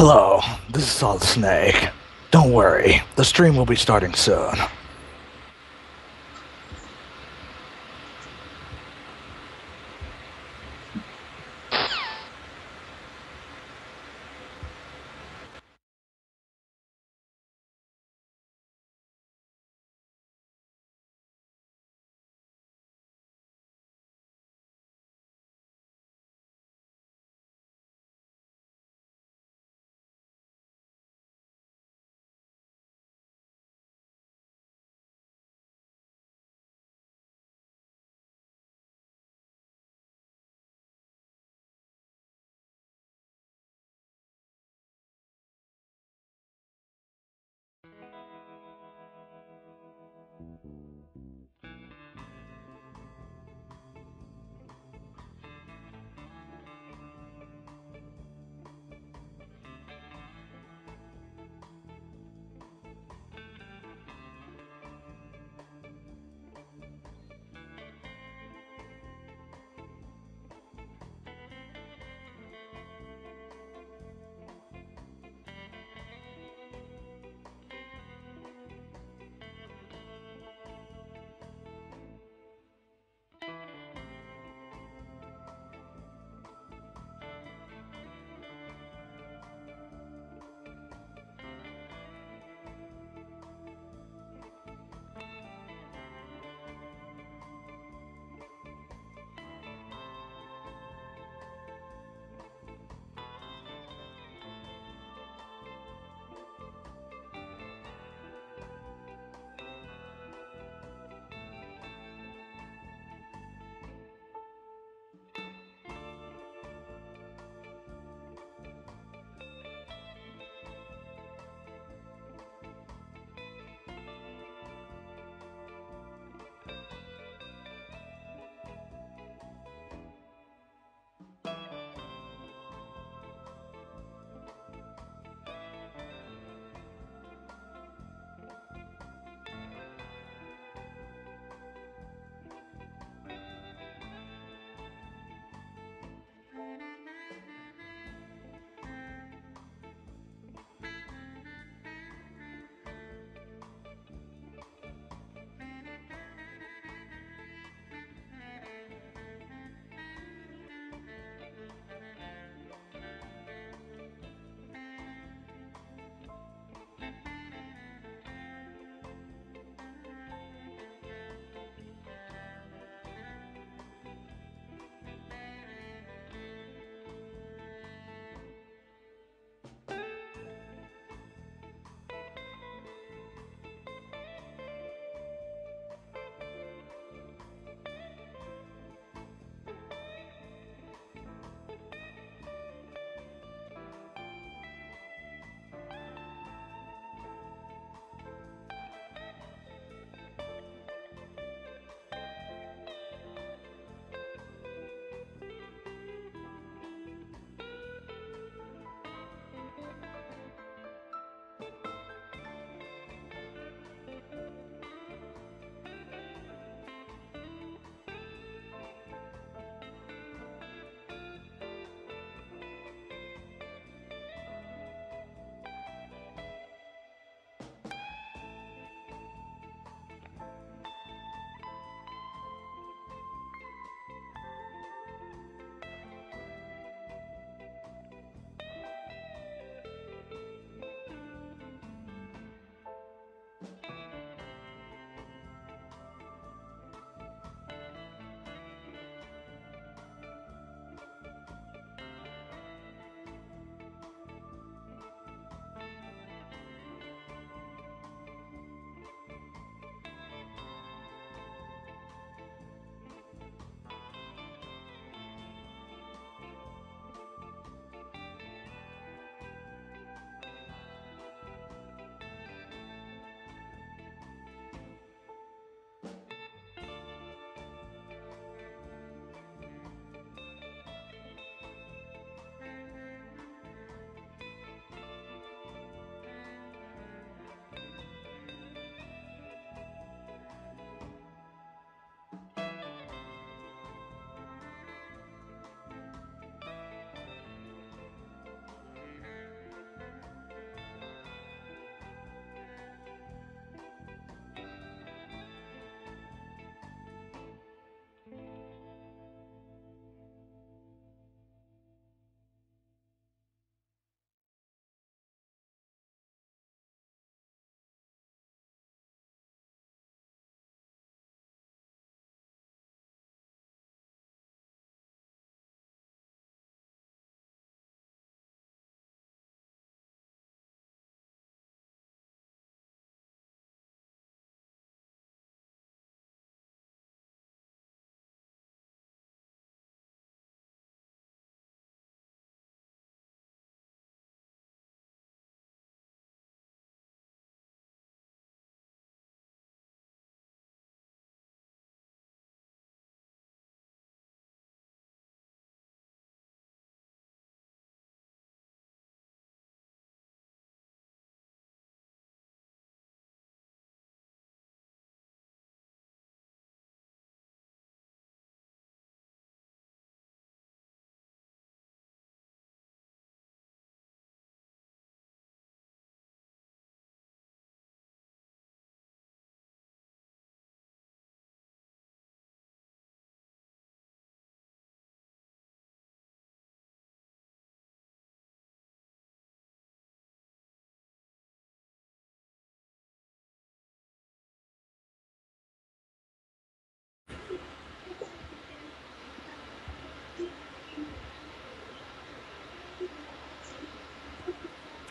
Hello, this is Solid Snake. Don't worry, the stream will be starting soon.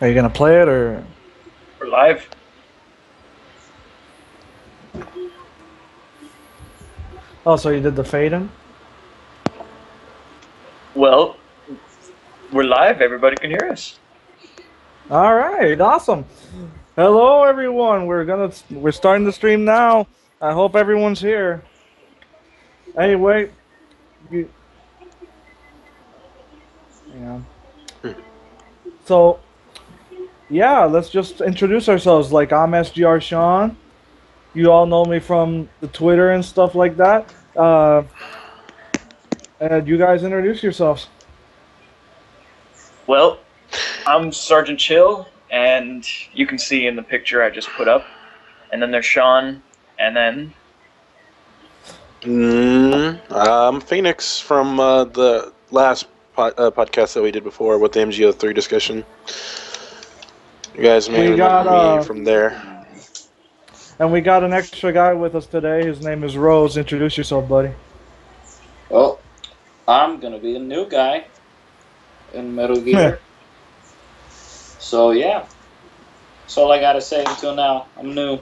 Are you gonna play it or? We're live. Oh, so you did the fade-in? Well, we're live. Everybody can hear us. All right, awesome. Hello, everyone. We're starting the stream now. I hope everyone's here. Anyway, you, yeah. So, yeah, let's just introduce ourselves. Like, I'm SGR Sean. You all know me from the Twitter and stuff like that. And you guys introduce yourselves. Well, I'm Sergeant Chill, and you can see in the picture I just put up. And then there's Sean, and then I'm Phoenix from the last podcast that we did before with the MGO3 discussion. You guys may remember me from there. And we got an extra guy with us today. His name is Rose. Introduce yourself, buddy. Well, I'm gonna be a new guy in Metal Gear. So yeah, that's all I gotta say until now. I'm new.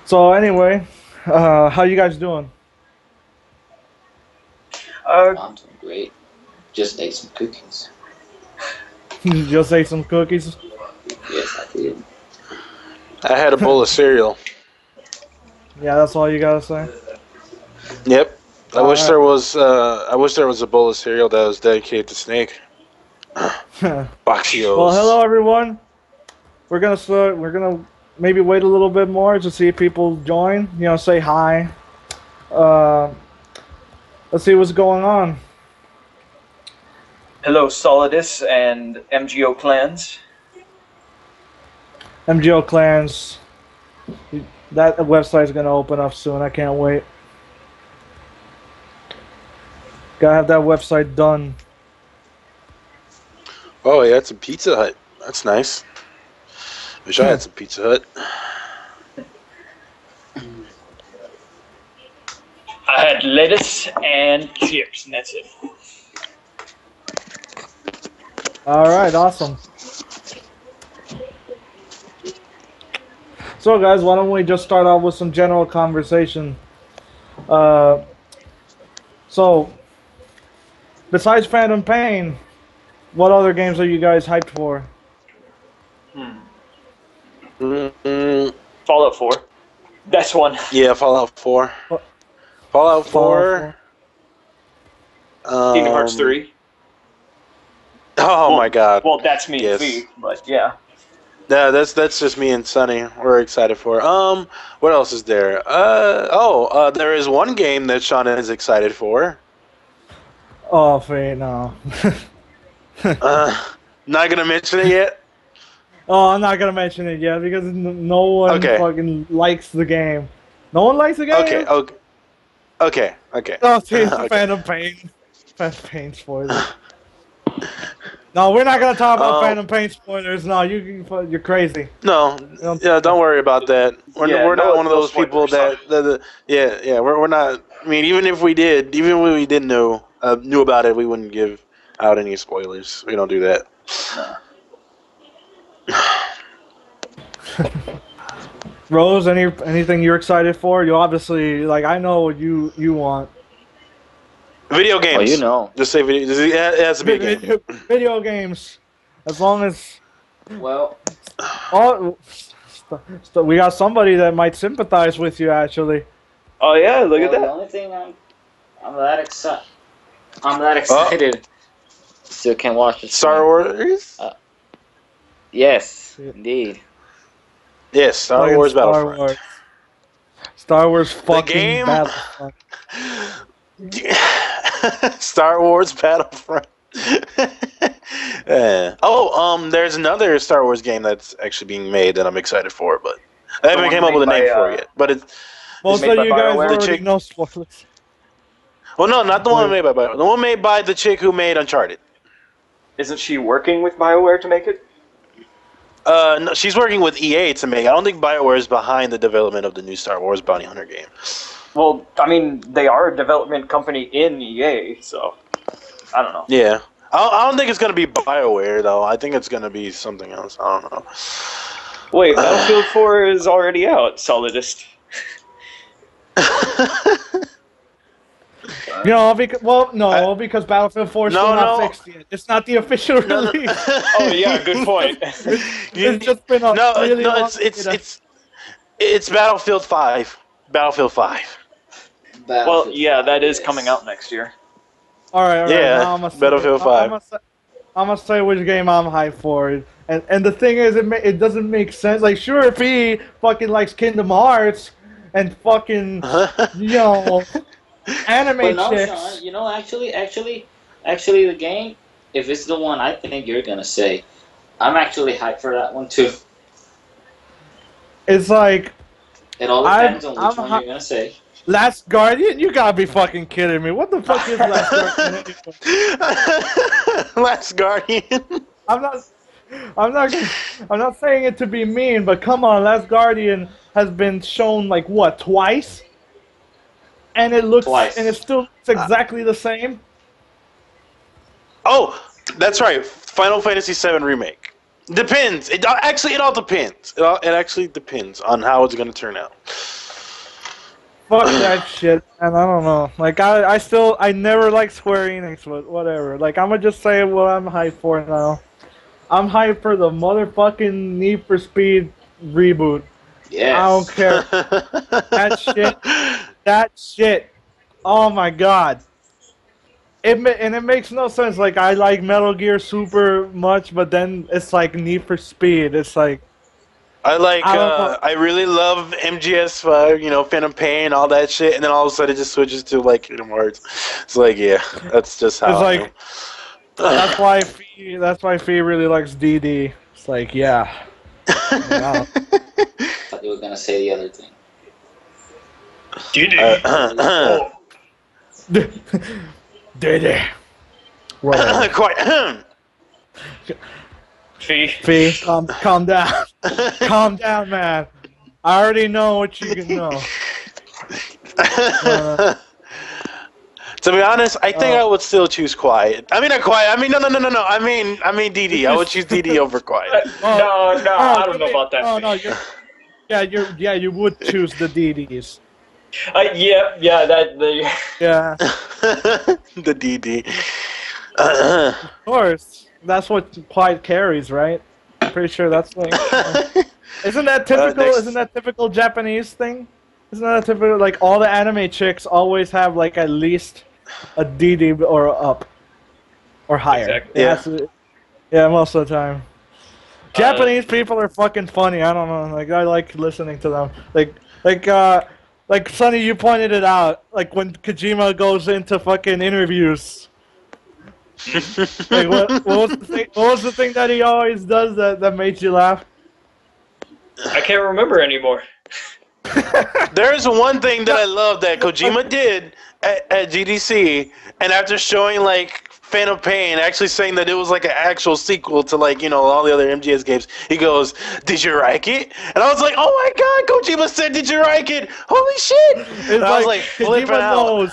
So anyway, how you guys doing? I'm doing great. Just ate some cookies. Just ate some cookies? Yes, I did. I had a bowl of cereal. Yeah, that's all you gotta say? Yep. I wish there was a bowl of cereal that was dedicated to Snake. Boxios. Well, hello everyone. We're gonna maybe wait a little bit more to see if people join. You know, say hi. Let's see what's going on. hello Solidus and MGO clans. MGO Clans. That website's gonna open up soon. I can't wait. Gotta have that website done. Oh, yeah, it's a Pizza Hut. That's nice. Wish I had some Pizza Hut. I had lettuce and chips, and that's it. All right, awesome. So, guys, why don't we just start off with some general conversation? So, besides Phantom Pain, what other games are you guys hyped for? Fallout 4. That's one. Yeah, Fallout 4. Fallout 4. Kingdom Hearts 3. Oh my God. Well, that's me and V, but yeah. Yeah, that's just me and Sunny. We're excited for. What else is there? There is one game that Sean is excited for. Oh, Fate, no. Not gonna mention it yet. Oh, I'm not gonna mention it yet because no one fucking likes the game. No one likes the game. Okay. Oh, it's Phantom Pain. Phantom Pain spoilers. No, we're not gonna talk about Phantom Pain spoilers. No, you're crazy. No, yeah, don't worry about that. We're not one of those people that we're not. I mean, even if we did know knew about it, we wouldn't give out any spoilers. We don't do that. Rose, anything you're excited for? You obviously I know what you want. Video games. Oh, you know. Just say video. It has to be a game. Video games. As long as. Well. Oh, we got somebody that might sympathize with you, actually. Oh yeah, look at that. The only thing I'm that excited. Still can't watch it. Star Wars. Yes, indeed. Yes, Star Wars Battlefront. Star Wars fucking Battlefront. Star Wars Battlefront. There's another Star Wars game that's actually being made that I'm excited for, but I haven't came up with a name for it yet. But it's most of you guys already know spoilers. Well, no, not the one made by BioWare. The one made by the chick who made Uncharted. Isn't she working with BioWare to make it? No, she's working with EA to make it. I don't think BioWare is behind the development of the new Star Wars Bounty Hunter game. Well, I mean, they are a development company in EA, so I don't know. Yeah. I don't think it's gonna be BioWare though. I think it's gonna be something else. I don't know. Wait, Battlefield 4 is already out, Solidist. Because Battlefield 4 is still not fixed yet. It's not the official release. Oh yeah, good point. It's just been a really long it's Battlefield 5. Battlefield 5. Well, yeah, that is coming out next year. All right. Yeah, now Battlefield 5. I'm gonna say which game I'm hyped for, and the thing is, it doesn't make sense. Like, sure, if he fucking likes Kingdom Hearts and fucking anime but no, chicks. Sean, actually, the game, if it's the one I think you're gonna say, I'm actually hyped for that one too. It's like it all depends on which one you're gonna say. Last Guardian? You gotta be fucking kidding me. What the fuck is Last Guardian? Last Guardian. I'm not saying it to be mean, but come on, Last Guardian has been shown like what, twice? And it looks and it still looks exactly the same. Oh, that's right. Final Fantasy VII Remake. Depends. It all depends. It actually depends on how it's gonna turn out. Fuck that shit, and I don't know. Like, I never liked Square Enix, but whatever. Like, I'm gonna just say what I'm hyped for now. I'm hyped for the motherfucking Need for Speed reboot. Yes. I don't care. That shit. Oh my god. It makes no sense. Like, I like Metal Gear super much, but then it's like Need for Speed. It's like. I really love MGS5, Phantom Pain, all that shit, and then all of a sudden it just switches to like Kingdom Hearts. It's like, yeah, that's just how. It's like that's why Fee really likes DD. It's like, yeah. I thought you were gonna say the other thing. DD. DD. Quite. Fee, calm down. Calm down, man. I already know what you can know. To be honest, I think I would still choose Quiet. I mean, not Quiet. I mean, no. I mean DD. I would choose DD over Quiet. No, I don't know about that. You would choose the DDs. Yeah, Yeah. The DD. Of course. That's what Quiet carries, right? I'm pretty sure that's like. Isn't that typical? Isn't that typical Japanese thing? Isn't that typical? Like, all the anime chicks always have like at least a DD or up or higher. Exactly. Yeah, most of the time. Japanese people are fucking funny. I don't know. Like, I like listening to them. Like Sonny, you pointed it out. Like, when Kojima goes into fucking interviews. Like, what was the thing that he always does that made you laugh? I can't remember anymore. There's one thing that I love that Kojima did at GDC, and after showing like Phantom Pain, actually saying that it was like an actual sequel to like all the other MGS games, he goes, "Did you like it?" And I was like, "Oh my god, Kojima said, did you like it? Holy shit!" And I was like, Kojima knows.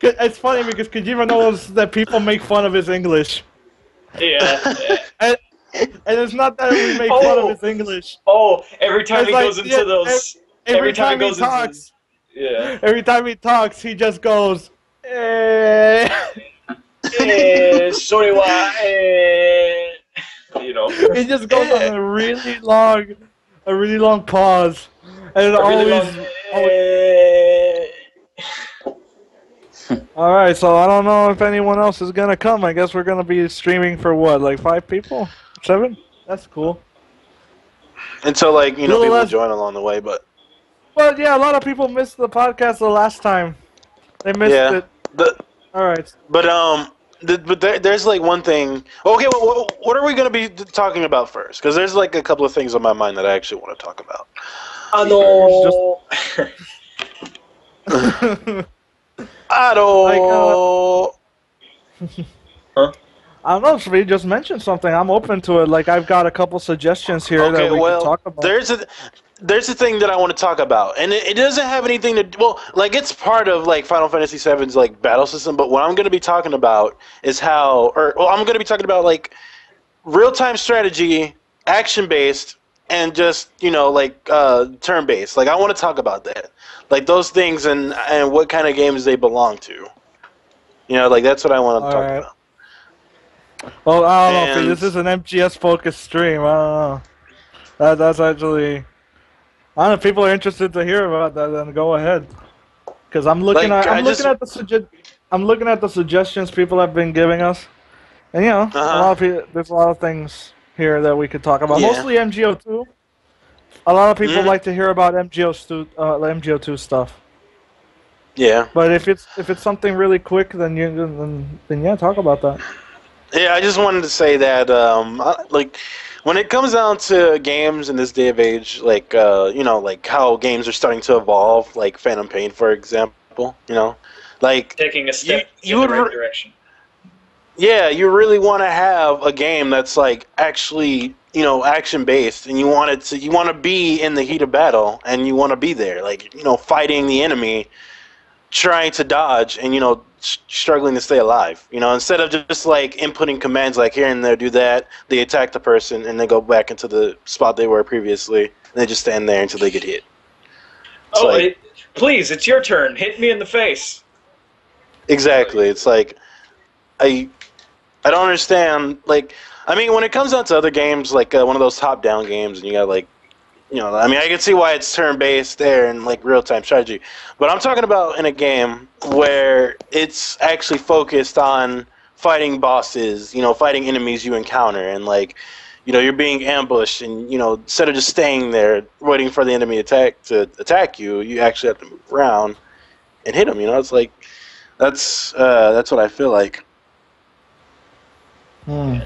It's funny because Kojima knows that people make fun of his English. Yeah. And it's not that we make fun of his English. Oh, every time he goes into those. Every time he talks. Yeah. Every time he talks, he just goes. Sorry, He just goes on a really long pause, and All right, so I don't know if anyone else is gonna come. I guess we're gonna be streaming for what, like 5 people, 7? That's cool. Until people join along the way, but. Well, yeah, a lot of people missed the podcast the last time. They missed it. All right. But there's like one thing. Okay, what are we gonna be talking about first? Because there's like a couple of things on my mind that I actually want to talk about. Huh? I don't know, Sri just mentioned something. I'm open to it. Like, I've got a couple suggestions here that we can talk about. There's a thing that I want to talk about, and it doesn't have anything to, well, like, it's part of, like, Final Fantasy VII's, like, battle system, but what I'm going to be talking about is how, I'm going to be talking about, like, real-time strategy, action-based, and just, you know, like, turn-based. Like, I want to talk about that. Like, those things and what kind of games they belong to. You know, like, that's what I want to talk about. Well, I don't know, this is an MGS-focused stream. I don't know. That's actually... I don't know if people are interested to hear about that, then go ahead. Because I'm looking at the suggestions people have been giving us. And, you know, there's a lot of things here that we could talk about. Yeah. Mostly MGO2. A lot of people like to hear about MGO2 stuff. Yeah. But if it's something really quick, then yeah, talk about that. Yeah, I just wanted to say that, like, when it comes down to games in this day of age, like, you know, like how games are starting to evolve, like Phantom Pain, for example, you know, like taking a step in the right direction. Yeah, you really want to have a game that's like actually, you know, action based, and you want to be in the heat of battle, and you want to be there, like, you know, fighting the enemy, trying to dodge, and, you know, struggling to stay alive, you know, instead of just like inputting commands like here and there, do that, they attack the person and they go back into the spot they were previously, and they just stand there until they get hit. Please, it's your turn, hit me in the face. Exactly. It's like I don't understand, like, I mean, when it comes down to other games, like one of those top-down games, and you got, like, you know, I mean, I can see why it's turn-based there and, like, real-time strategy. But I'm talking about in a game where it's actually focused on fighting bosses, you know, fighting enemies you encounter, and, like, you know, you're being ambushed, and, you know, instead of just staying there waiting for the enemy to attack you, you actually have to move around and hit them, you know? It's like, that's what I feel like. Yeah.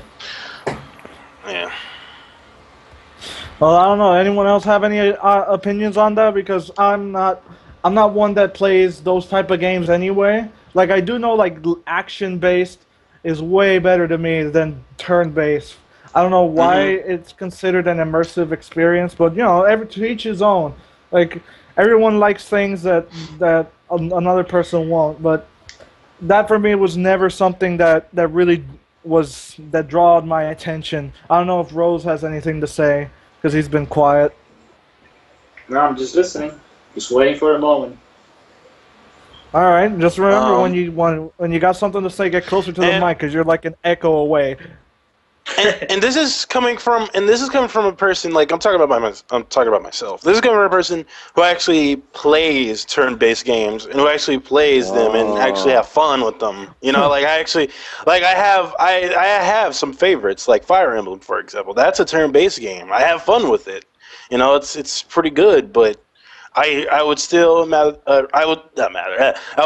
Well, I don't know. Anyone else have any opinions on that? Because I'm not one that plays those type of games anyway. Like, I do know, like, action-based is way better to me than turn-based. I don't know why it's considered an immersive experience, but, you know, to each his own. Like, everyone likes things that another person won't. But that for me was never something that really drawed my attention. I don't know if Rose has anything to say, because he's been quiet. No, I'm just listening. Just waiting for a moment. All right. Just remember when you got something to say, get closer to the mic, because you're like an echo away. And this is coming from a person, like, I'm talking about myself. This is coming from a person who actually plays turn-based games and who actually plays them and actually have fun with them. You know, like, I have some favorites, like Fire Emblem, for example. That's a turn-based game. I have fun with it. You know, it's pretty good, but I would still I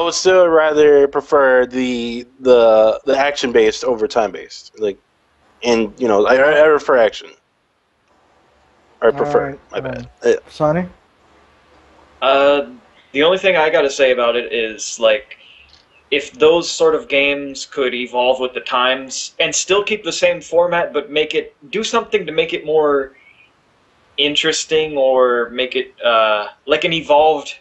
would still rather prefer the action-based over time-based. Like, and, you know, I prefer action. Or prefer. Right, my bad. Sonny? The only thing I gotta say about it is, like, if those sort of games could evolve with the times and still keep the same format, but do something to make it more interesting, or make it like an evolved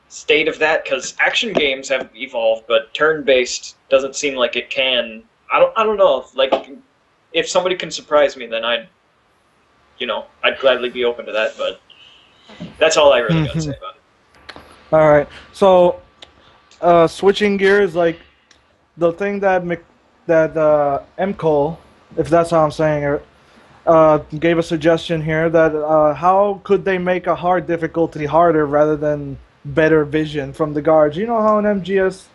state of that, because action games have evolved, but turn-based doesn't seem like it can. I don't know. Like, if somebody can surprise me, then I'd gladly be open to that, but that's all I really got to say about it. All right. So, switching gears, like, the thing that MCole, if that's how I'm saying it, gave a suggestion here that how could they make a hard difficulty harder rather than better vision from the guards? You know how in MGS,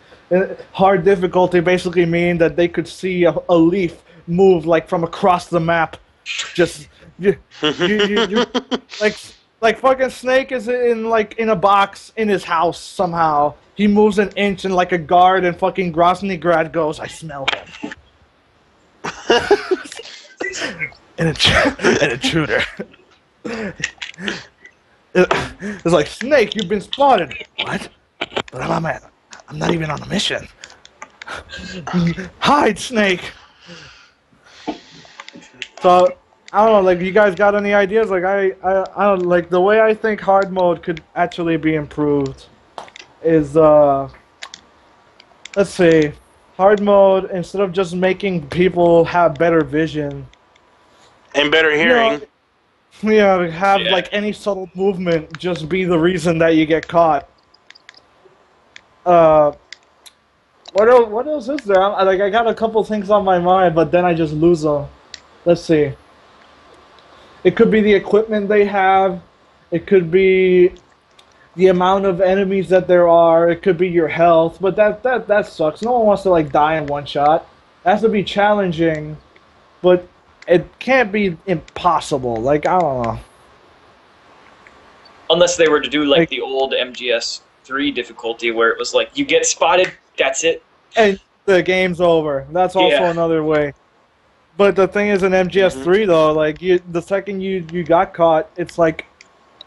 hard difficulty basically mean that they could see a leaf move, like, from across the map. Just you like fucking Snake is in a box in his house somehow. He moves an inch, and like a guard in fucking Groznygrad goes, I smell him. an intruder. It's like, Snake, you've been spotted. What? But I'm not even on a mission. Hide, Snake. So I don't know, like you guys got any ideas? Like I don't like the way I think hard mode could actually be improved is let's see, hard mode instead of just making people have better vision and better hearing. Yeah, have like any subtle movement just be the reason that you get caught. What else is there? I got a couple things on my mind, but then I just lose them. Let's see. It could be the equipment they have. It could be the amount of enemies that there are. It could be your health, but that sucks. No one wants to like die in one shot. It has to be challenging, but it can't be impossible. Like I don't know. Unless they were to do like the old MGS3 difficulty, where it was like you get spotted, that's it, and the game's over. That's also another way. But the thing is, in MGS3 though, like the second you got caught, it's like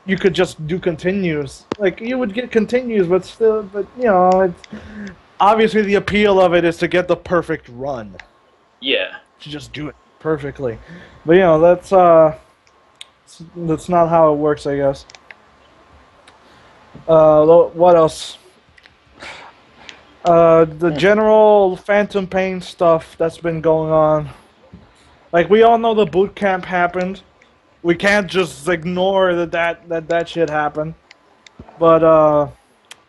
you could just do continues. Like you would get continues, but still, you know, it's obviously the appeal of it is to get the perfect run. Yeah. To just do it perfectly. But you know, that's not how it works, I guess. What else? The general Phantom Pain stuff that's been going on. Like, we all know the boot camp happened. We can't just ignore that shit happened. But,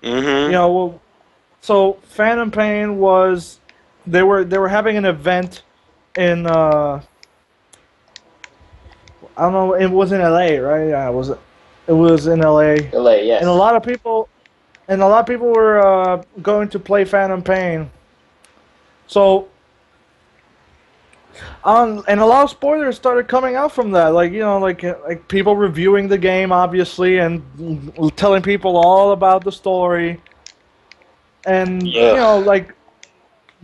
you know, so Phantom Pain was... They were having an event in, I don't know, it was in LA, right? Yeah, it was in LA. LA, yes. And a lot of people were going to play Phantom Pain. So, and a lot of spoilers started coming out from that. Like, you know, like people reviewing the game, obviously, and telling people all about the story. And you know, like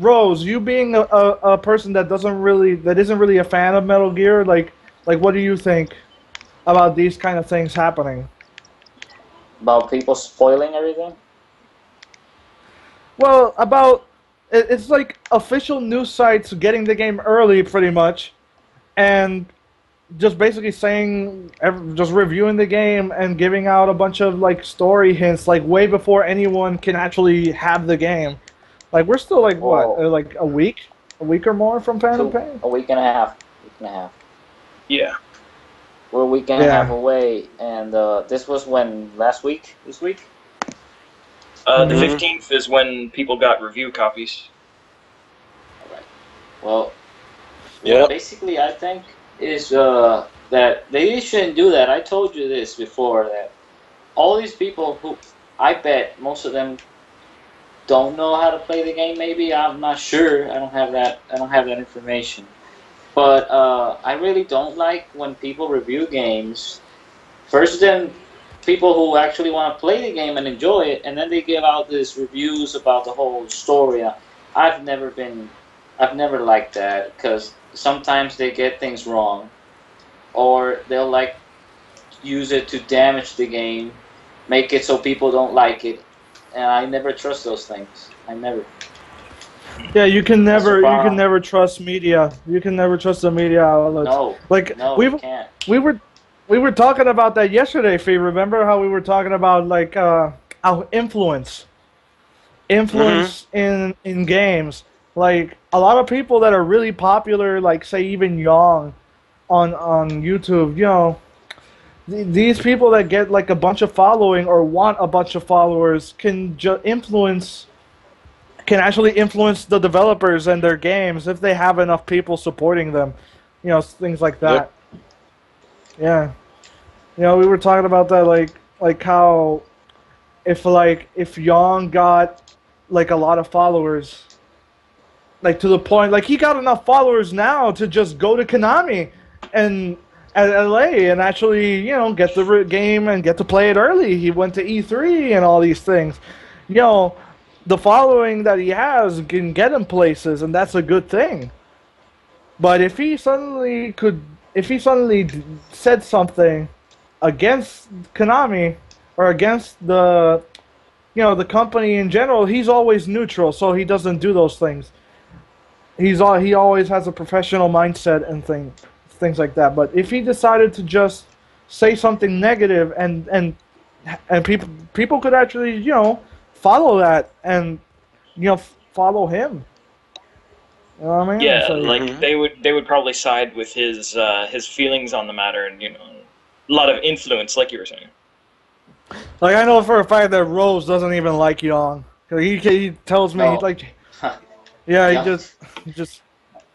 Rose, you being a person that isn't really a fan of Metal Gear, like what do you think about these kind of things happening? About people spoiling everything? Well, it's like official news sites getting the game early, pretty much, and just basically saying, just reviewing the game and giving out a bunch of like story hints, like way before anyone can actually have the game. Like we're still like like a week or more from Phantom Pain? A week and a half. Yeah. We're a week and a half away, and this was when last week? This week? The 15th is when people got review copies. Alright. Well, basically I think is that they shouldn't do that. I told you this before, that all these people who, I bet most of them don't know how to play the game, maybe. I'm not sure. I don't have that information. But I really don't like when people review games. First, then people who actually want to play the game and enjoy it, and then they give out these reviews about the whole story. I've never liked that, because sometimes they get things wrong, or they'll like use it to damage the game, make it so people don't like it, and I never trust those things. I never. Yeah, you can never trust media. You can never trust the media outlets. You can't. We were talking about that yesterday, Fee. Remember how we were talking about like how influence in games. Like a lot of people that are really popular, like say even Young on YouTube, you know, these people that get like a bunch of following or want a bunch of followers can actually influence the developers and their games if they have enough people supporting them. You know, things like that. Yep. Yeah. You know, we were talking about that, like how if Young got like a lot of followers, like to the point, like he got enough followers now to just go to Konami and at LA and actually, you know, get the game and get to play it early. He went to E3 and all these things. You know, the following that he has can get him places, and that's a good thing. But if he suddenly said something against Konami or against the company in general, he's always neutral, so he doesn't do those things. He always has a professional mindset and things like that. But if he decided to just say something negative and people could actually, you know, follow that and, you know, follow him. You know what I mean? Yeah, So, like they would probably side with his feelings on the matter, and you know, a lot of influence, like you were saying. like I know for a fact that Rose doesn't even like Young. He tells me like, yeah, he just.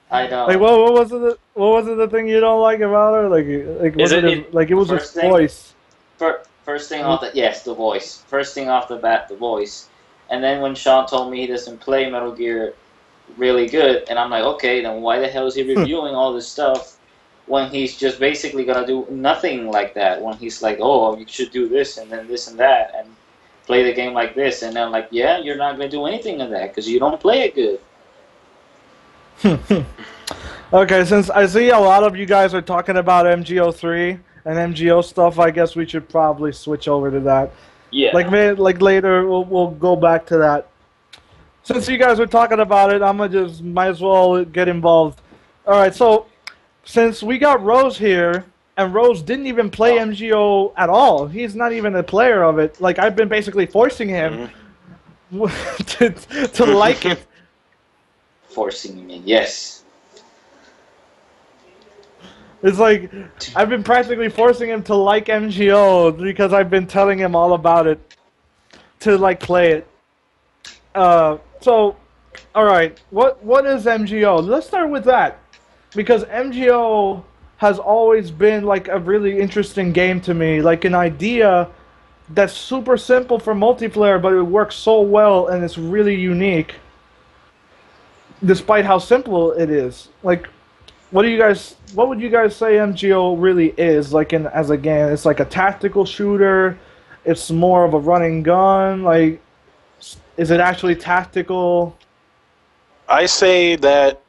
I know. Like what was it? What was it? The thing you don't like about her? Like was it like it was his voice? First thing off the voice. First thing off the bat, the voice. And then when Sean told me he doesn't play Metal Gear really good, and I'm like, okay, then why the hell is he reviewing all this stuff when he's just basically gonna do nothing like that? When he's like, oh, you should do this and then this and that and play the game like this, and then like, yeah, you're not gonna do anything of that because you don't play it good. Okay, since I see a lot of you guys are talking about MGO3 and MGO stuff, I guess we should probably switch over to that. Yeah. Like later, we'll go back to that. Since you guys are talking about it, I'm gonna just might as well get involved. All right, so since we got Rose here, and Rose didn't even play MGO at all. He's not even a player of it. Like I've been basically forcing him to like it. Forcing me, yes. It's like I've been practically forcing him to like MGO because I've been telling him all about it to like play it. So, all right, what is MGO? Let's start with that because MGO has always been like a really interesting game to me, like an idea that's super simple for multiplayer, but it works so well and it's really unique. Despite how simple it is, like, what would you guys say MGO really is? Like, as a game, it's like a tactical shooter. It's more of a running gun. Like, is it actually tactical? I say that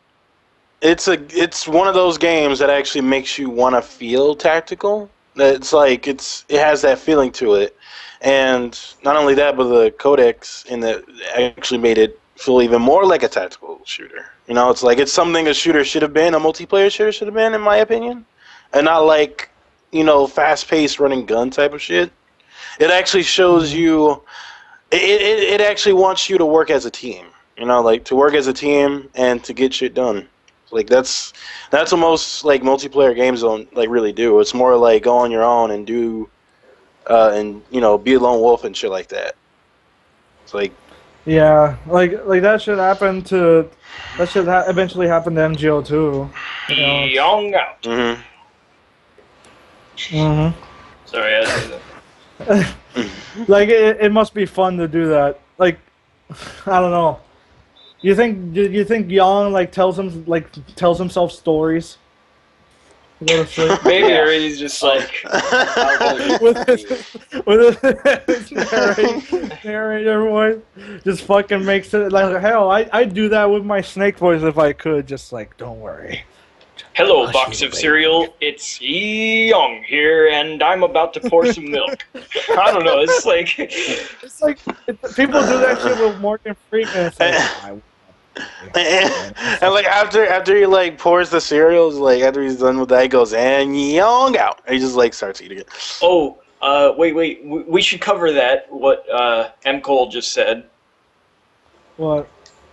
it's one of those games that actually makes you want to feel tactical. It's like it has that feeling to it, and not only that, but the codex in that actually made it feel even more like a tactical shooter. You know, it's like it's something a shooter should have been, a multiplayer shooter should have been, in my opinion, and not like, you know, fast-paced running gun type of shit. It actually shows you, it actually wants you to work as a team. You know, like to work as a team and to get shit done. Like that's what most like multiplayer games don't like really do. It's more like go on your own and do, and you know, be a lone wolf and shit like that. It's like. Yeah, like that should happen to, eventually happen to MGO too. You know? Young out. Mm-hmm. Mm-hmm. Sorry, I did that. Like it must be fun to do that. Like, I don't know. You think Young like tells himself stories? Maybe or he's just like with his narrator voice, just fucking makes it like hell. I'd do that with my Snake voice if I could. Just like, don't worry. hello, box of cereal. It's Young here, and I'm about to pour some milk. I don't know. It's like people do that shit with Morgan Freeman. And like after he like pours the cereals, like after he's done with that, he goes and Young out. And he just like starts eating it. Oh, wait. We should cover that. What M. Cole just said. What?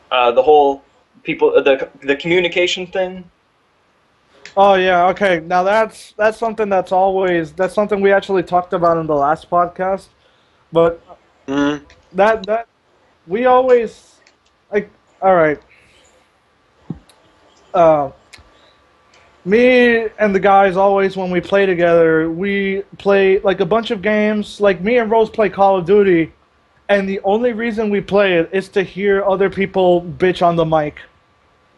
The whole the communication thing. Oh yeah, okay. Now that's something that's something we actually talked about in the last podcast, but that we always like. All right. Me and the guys always, when we play together, we play like a bunch of games. Like me and Rose play Call of Duty, and the only reason we play it is to hear other people bitch on the mic,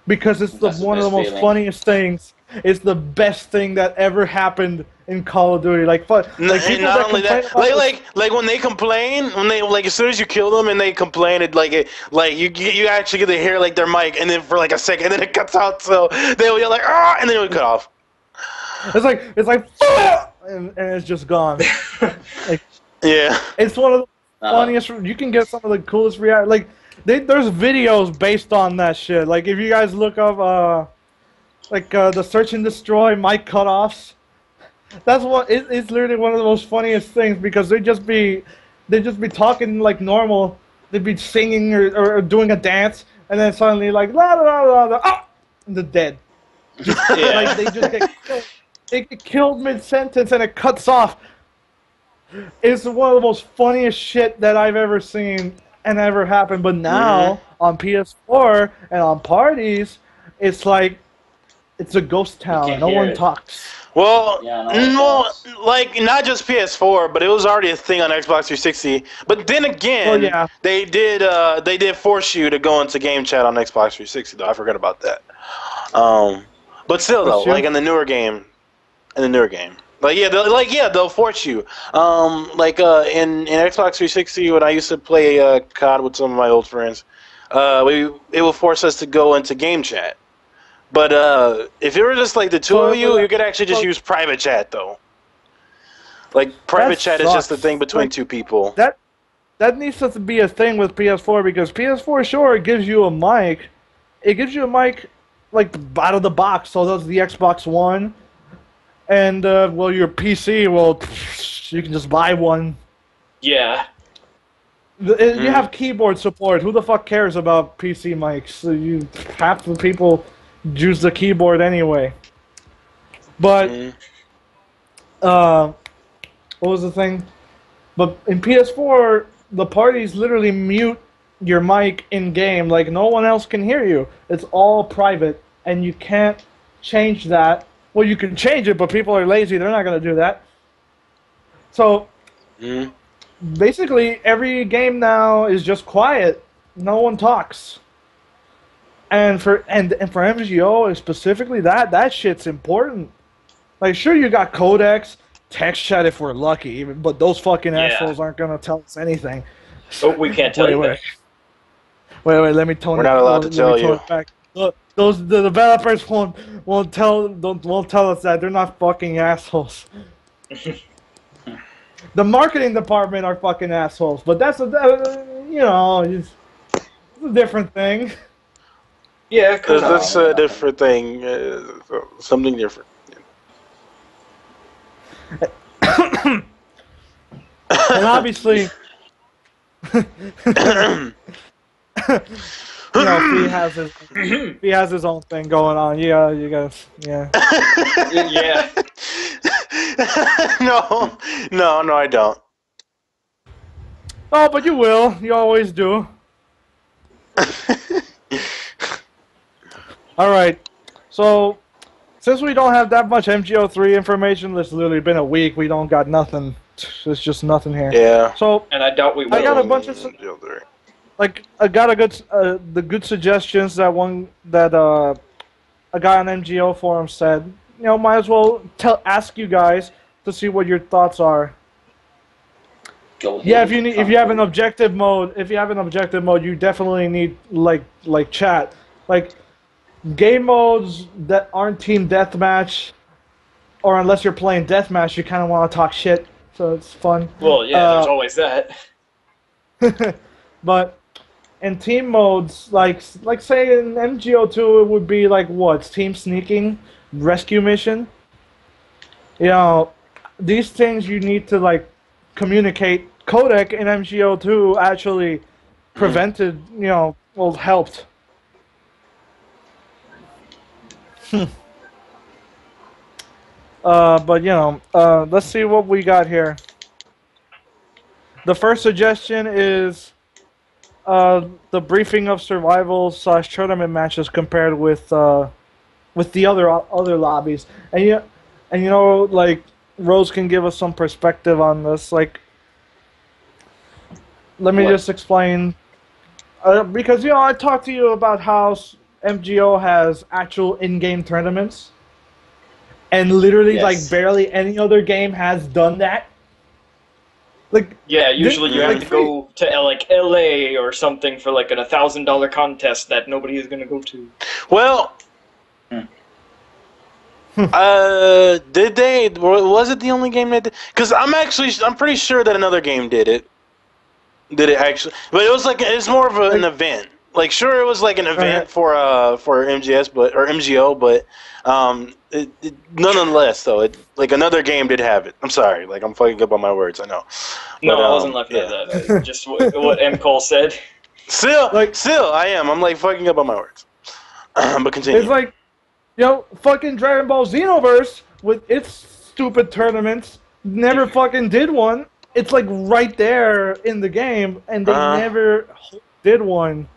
because it's one of the most funniest things. It's the best thing that ever happened in Call of Duty. Like fun. Like people not only that, like when they complain, as soon as you kill them and they complain, you actually get to hear like their mic, and then for like a second, and then it cuts out, so they'll yell like ah, and then it would cut off. It's like and it's just gone. Like, yeah, it's one of the funniest. You can get some of the coolest react. Like there's videos based on that shit. Like if you guys look up like the search and destroy mic cutoffs. That's what it's literally one of the most funniest things because they'd just be talking like normal. They'd be singing or doing a dance, and then suddenly like la la la la, la oh, and they're dead. Like they just get killed. They get killed mid-sentence and it cuts off. It's one of the most funniest shit that I've ever seen and ever happened. But now on PS4 and on parties, it's like it's a ghost town. No one talks. Well, like not just PS4, but it was already a thing on Xbox 360. But then again, they did force you to go into game chat on Xbox 360. Though I forgot about that. But still, though, like in the newer game, like they'll force you. In Xbox 360, when I used to play COD with some of my old friends, it will force us to go into game chat. But if it were just like the two of you, you could actually just use private chat, though. Like, private chat is just a thing between two people. That needs to be a thing with PS4, because PS4, sure, it gives you a mic. It gives you a mic, like, out of the box, so does the Xbox One. And, well, your PC, well, you can just buy one. Yeah. You have keyboard support. Who the fuck cares about PC mics? Half the people use the keyboard anyway. But what was the thing? But in PS4, the parties literally mute your mic in game. Like no one else can hear you. It's all private, and you can't change that. Well, you can change it, but people are lazy. They're not going to do that. So basically, every game now is just quiet. No one talks. And for MGO specifically, that shit's important. Like, sure, you got codecs, text chat if we're lucky, but those fucking assholes aren't gonna tell us anything. Oh, we can't tell you that. Wait, let me tone it. We're not allowed to tell you. The developers won't tell us that. They're not fucking assholes. The marketing department are fucking assholes, but that's it's a different thing. Yeah, because that's a different thing. Something different. And obviously, he has his own thing going on. Yeah, you guys. Yeah. Yeah. No, I don't. Oh, but you will. You always do. All right. So, since we don't have that much MGO3 information, it's literally been a week. We don't got nothing. There's just nothing here. Yeah. So, and I doubt we will. I got a bunch of I got the good suggestions that a guy on MGO forum said. Might as well ask you guys to see what your thoughts are. Yeah, if you have an objective mode, you definitely need like chat. Like game modes that aren't team deathmatch, or unless you're playing deathmatch, you kind of want to talk shit, so it's fun. Well, yeah, there's always that. But in team modes, like say in MGO2, it would be like what? Team sneaking, rescue mission. These things you need to like communicate. Codec in MGO2 actually prevented, helped. But let's see what we got here. The first suggestion is the briefing of survival / tournament matches compared with the other lobbies, and like Rose can give us some perspective on this. Like, let me just explain, because I talked to you about how MGO has actual in-game tournaments, and literally like barely any other game has done that. Like, yeah, usually you have to go to like LA or something for like a $1,000 contest that nobody is gonna go to. Well, did they? Was it the only game that did? Because I'm pretty sure that another game did it. Did it actually? But it was like it's more of an event. Like, sure, it was like an event for MGS, or MGO, but nonetheless, though, like another game did have it. I'm sorry, like I'm fucking up on my words. I know. No, I wasn't laughing at that. Just what M. Cole said. Still, I am. I'm like fucking up on my words. But continue. It's like, fucking Dragon Ball Xenoverse with its stupid tournaments never fucking did one. It's like right there in the game, and they never did one.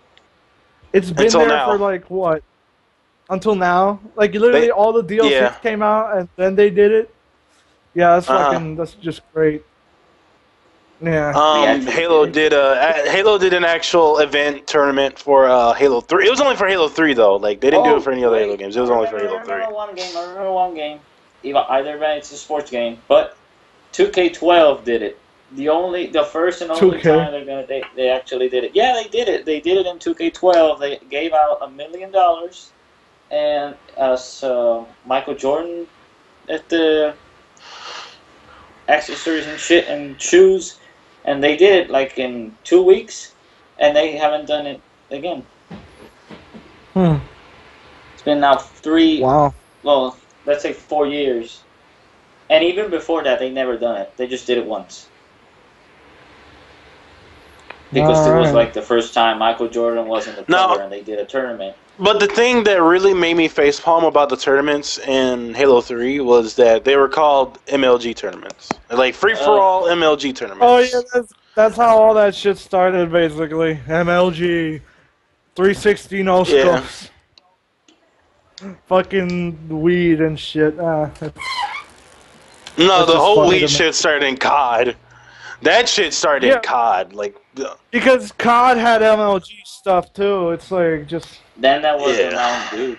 It's been Until there now. for like what? Until now? Like literally all the DLCs came out and then they did it. Yeah, that's fucking. That's just great. Yeah. Halo did an actual event tournament for Halo 3. It was only for Halo 3 though. Like they didn't do it for any other Halo games. It was only for Halo 3. I remember one game. Either way, it's a sports game, but 2K12 did it. The first and only 2K. time they actually did it. Yeah, they did it. They did it in 2K12. They gave out $1 million and Michael Jordan at the accessories and shit and shoes, and they did it like in 2 weeks, and they haven't done it again. It's been now 3. Wow. Well, let's say 4 years, and even before that, they never done it. They just did it once. Because it was like the first time Michael Jordan was in the cover and they did a tournament. But the thing that really made me facepalm about the tournaments in Halo 3 was that they were called MLG tournaments. Like free-for-all MLG tournaments. Oh, yeah, that's how all that shit started, basically. MLG. 360 no-scopes. Fucking weed and shit. No, the whole weed shit started in COD. That shit started in COD, like because COD had MLG stuff too. It's like just then that was the Mountain Dew,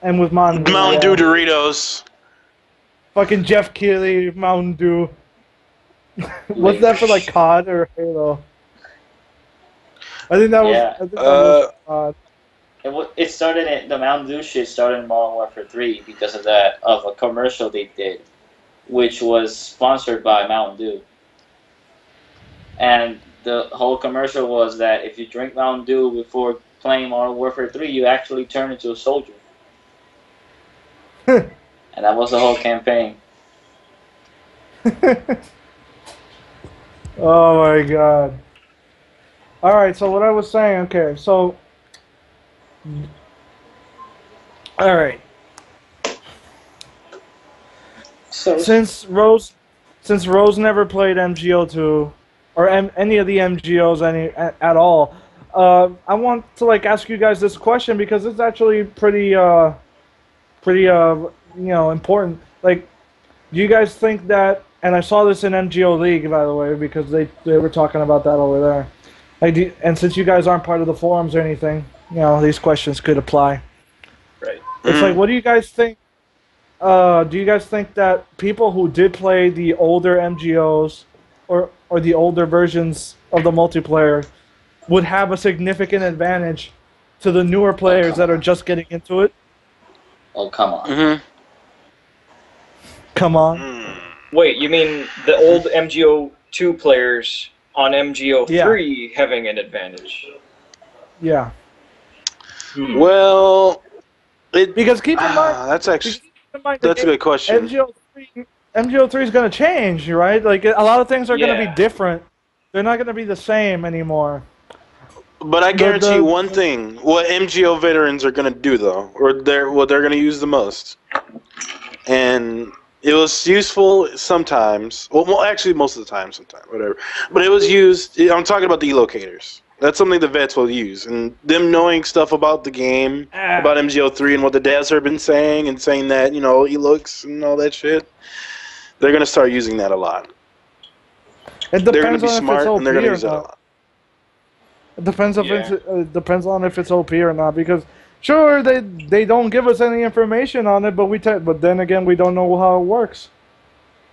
and with Mountain Dew Doritos, fucking Jeff Keighley Mountain Dew. What's that for like COD or Halo? I think that was COD. It started the Mountain Dew shit started in Modern Warfare 3 because of a commercial they did, which was sponsored by Mountain Dew. And the whole commercial was that if you drink Mountain Dew before playing Modern Warfare 3, you actually turn into a soldier. And that was the whole campaign. Oh my god. Alright, so what I was saying, okay, so... Alright. So, Since Rose never played MGO2 or any of the MGOs at all, I want to like ask you guys this question because it's actually pretty important. Like, do you guys think that? And I saw this in MGO League, by the way, because they were talking about that over there. And since you guys aren't part of the forums or anything, these questions could apply. Right. It's like, what do you guys think? Do you guys think that people who did play the older MGOs or the older versions of the multiplayer would have a significant advantage to the newer players that are just getting into it? Oh, come on. Mm-hmm. Come on. Wait, you mean the old MGO2 players on MGO3 having an advantage? Yeah. Well, because keep in mind... that's a good question. MGO3 is going to change, right? Like, a lot of things are going to be different. They're not going to be the same anymore. But I guarantee one thing: what MGO veterans are going to do, though, or what they're going to use the most, and it was useful sometimes. Well, actually, most of the time, sometimes, whatever. But it was used. I'm talking about the locators. That's something the vets will use, and them knowing stuff about the game, about MGO3 and what the devs have been saying, and saying that looks and all that shit. They're going to start using that a lot. They're going to be smart, and they're going to use that a lot. It depends depends on if it's OP or not, because sure they don't give us any information on it, but then again we don't know how it works.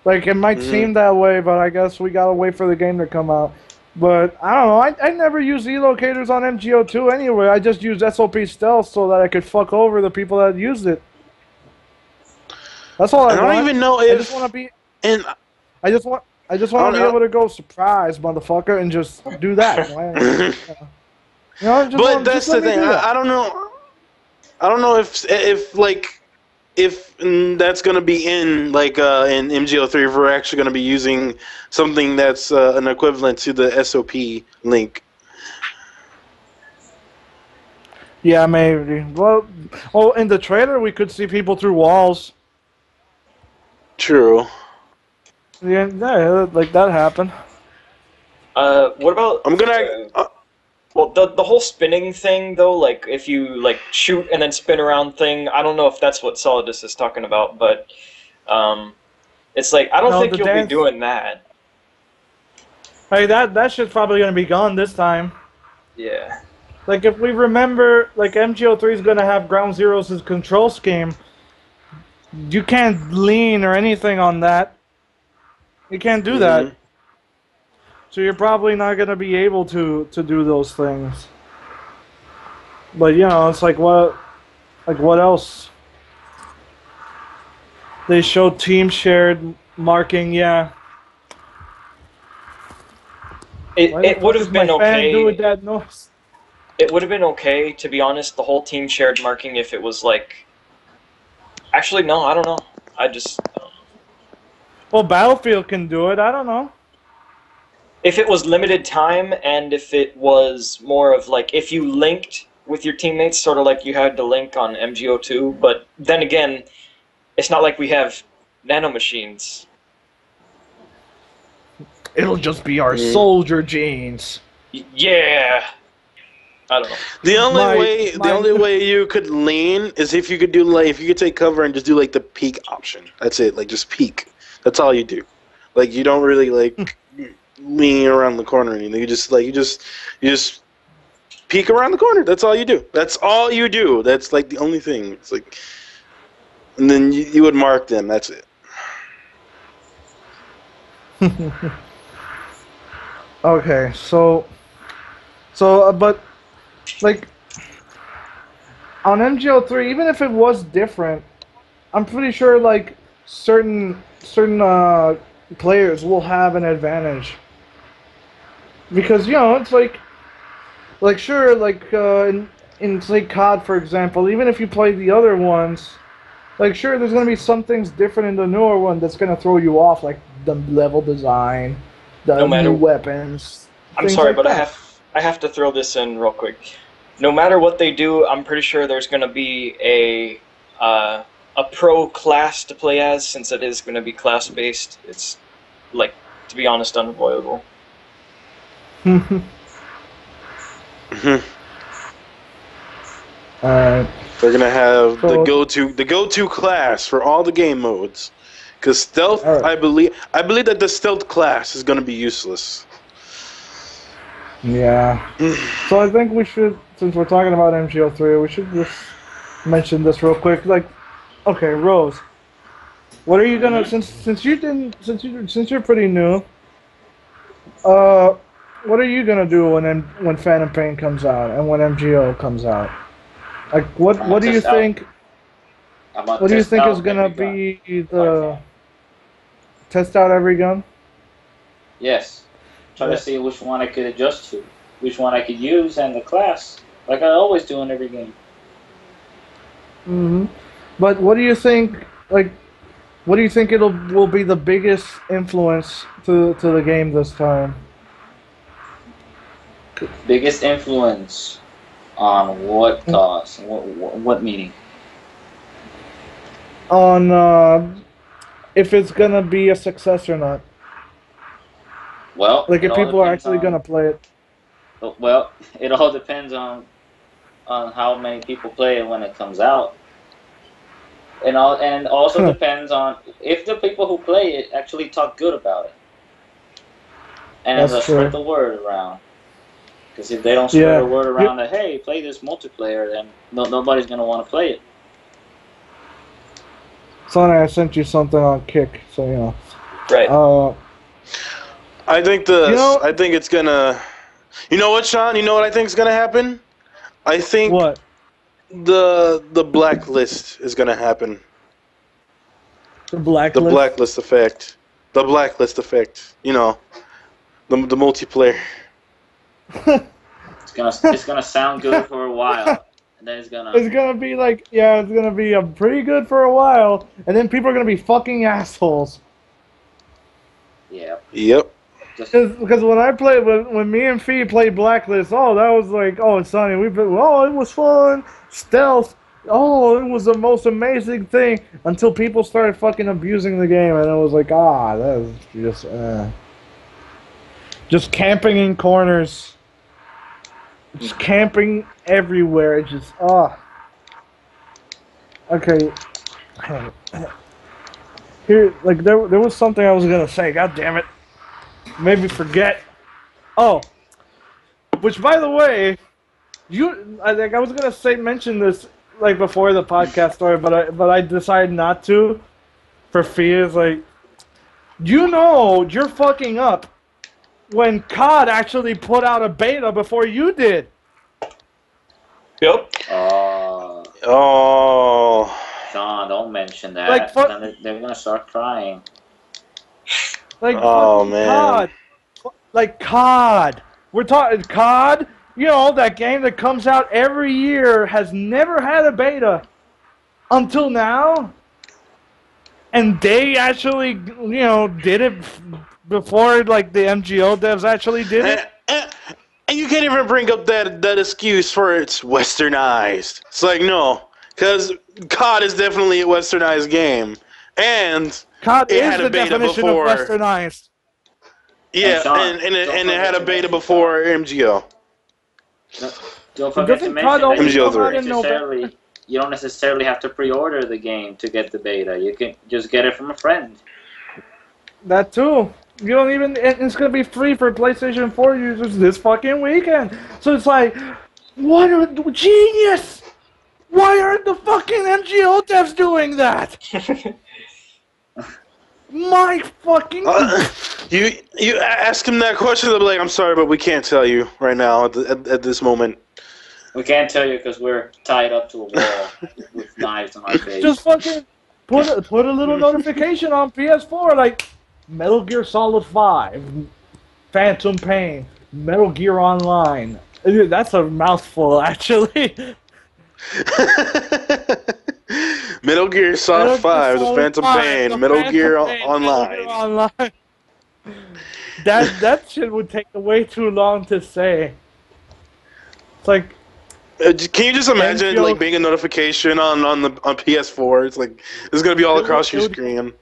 Like, it might seem that way, but I guess we gotta wait for the game to come out. But I don't know. I never used E-locators on MGO2 anyway. I just used SOP stealth so that I could fuck over the people that used it. That's all I want. I don't even know if I just want to be. I just want to be able to go surprise, motherfucker, and just do that. You know, but that's the thing. I don't know. I don't know if that's going to be in in MGO3 if we're actually going to be using something that's an equivalent to the SOP link. Yeah, maybe. Well, in the trailer we could see people through walls. True. Yeah, like that happened. What about? I'm gonna. Well, the whole spinning thing though, like if you like shoot and then spin around thing, I don't know if that's what Solidus is talking about, but it's like I don't think you'll be doing that. Hey, that shit's probably gonna be gone this time. Yeah. Like if we remember, like MGO3 is gonna have Ground Zeroes' control scheme. You can't lean or anything on that. You can't do that. So you're probably not gonna be able to do those things. But you know, it's like what else? They showed team shared marking, yeah. It would have been okay. Do with that noise? It would have been okay, to be honest, the whole team shared marking if it was like. Actually, no, I don't know. I just. Well, Battlefield can do it. I don't know. If it was limited time and if it was more of like if you linked with your teammates, sort of like you had to link on MGO2, but then again, it's not like we have nanomachines. It'll just be our soldier genes. Yeah. I don't know. The only way you could lean is if you could do if you could take cover and just do the peek option. That's it. Just peek. That's all you do. You don't really lean around the corner or anything. You just peek around the corner. That's all you do. That's all you do. That's the only thing. It's and then you would mark them. That's it. Okay, but on MGO3, even if it was different, I'm pretty sure certain players will have an advantage because it's sure in say COD for example, even if you play the other ones, sure there's gonna be some things different in the newer one that's gonna throw you off, like the level design, the new weapons. I'm sorry, but I have to throw this in real quick. No matter what they do, I'm pretty sure there's going to be a pro class to play as, since it is going to be class based. It's to be honest, unavoidable. They're gonna have the go-to class for all the game modes, because stealth. Right. I believe that the stealth class is gonna be useless. Yeah. So I think we should, since we're talking about MGO3, we should just mention this real quick. Okay, Rose, what are you gonna since you're pretty new? What are you gonna do when Phantom Pain comes out and when MGO comes out? What do you think? What do you think is gonna be the test out every gun? Yes. Try to see which one I could adjust to, which one I could use, and the class, like I always do in every game. But what do you think? What do you think will be the biggest influence to the game this time? Biggest influence on what cause? What meaning? On if it's gonna be a success or not. Well, if people are actually gonna play it. Well, it all depends on how many people play it when it comes out, and also depends on if the people who play it actually talk good about it, and spread the word around. Because if they don't spread the word around that, hey, play this multiplayer, then nobody's gonna want to play it. Sonny, I sent you something on Kick, so you know. Right. I think I think it's gonna. You know what, Sean? You know what I think is gonna happen? I think what? The blacklist is gonna happen. The blacklist. The blacklist effect. The blacklist effect. You know, the multiplayer. It's gonna sound good for a while, and then it's gonna be like, yeah, it's gonna be pretty good for a while, and then people are gonna be fucking assholes. Yeah. Yep. Because when I played, when me and Fee played Blacklist, oh, that was like, oh, Sonny, it was fun, stealth, oh, it was the most amazing thing, until people started fucking abusing the game, and it was like, that was just camping in corners, just camping everywhere, it just, okay, here, like, there was something I was gonna say, god damn it. Made me forget. Oh, which by the way, I was gonna mention this like before the podcast started, but I decided not to. For fears, like, you're fucking up when COD actually put out a beta before you did. Yep. Oh. Sean, don't mention that. Like, then they're gonna start crying. Like, oh man. COD. Like COD. We're talking COD. You know, that game that comes out every year has never had a beta until now. And they actually, did it before, like, the MGO devs actually did it. And you can't even bring up that excuse for it's westernized. It's like, no, because COD is definitely a westernized game. And COD it is had the a beta definition before. of westernized. Yeah, and it had a beta before MGO. Don't forget to mention that MGO3. you don't necessarily have to pre-order the game to get the beta. You can just get it from a friend. That too. You don't even. It's gonna be free for PlayStation 4 users this fucking weekend. So it's like, what a genius! Why aren't the fucking MGO devs doing that? My fucking. You ask him that question, they'll be like, "I'm sorry, but we can't tell you right now at this moment." We can't tell you because we're tied up to a wall with knives on our face. Just fucking put a little notification on PS4 like Metal Gear Solid 5, Phantom Pain, Metal Gear Online. That's a mouthful, actually. Metal Gear Solid 5, The Phantom Pain, Metal Gear Online. That shit would take way too long to say. It's like, can you just imagine like being a notification on PS4? It's like it's gonna be all across your screen.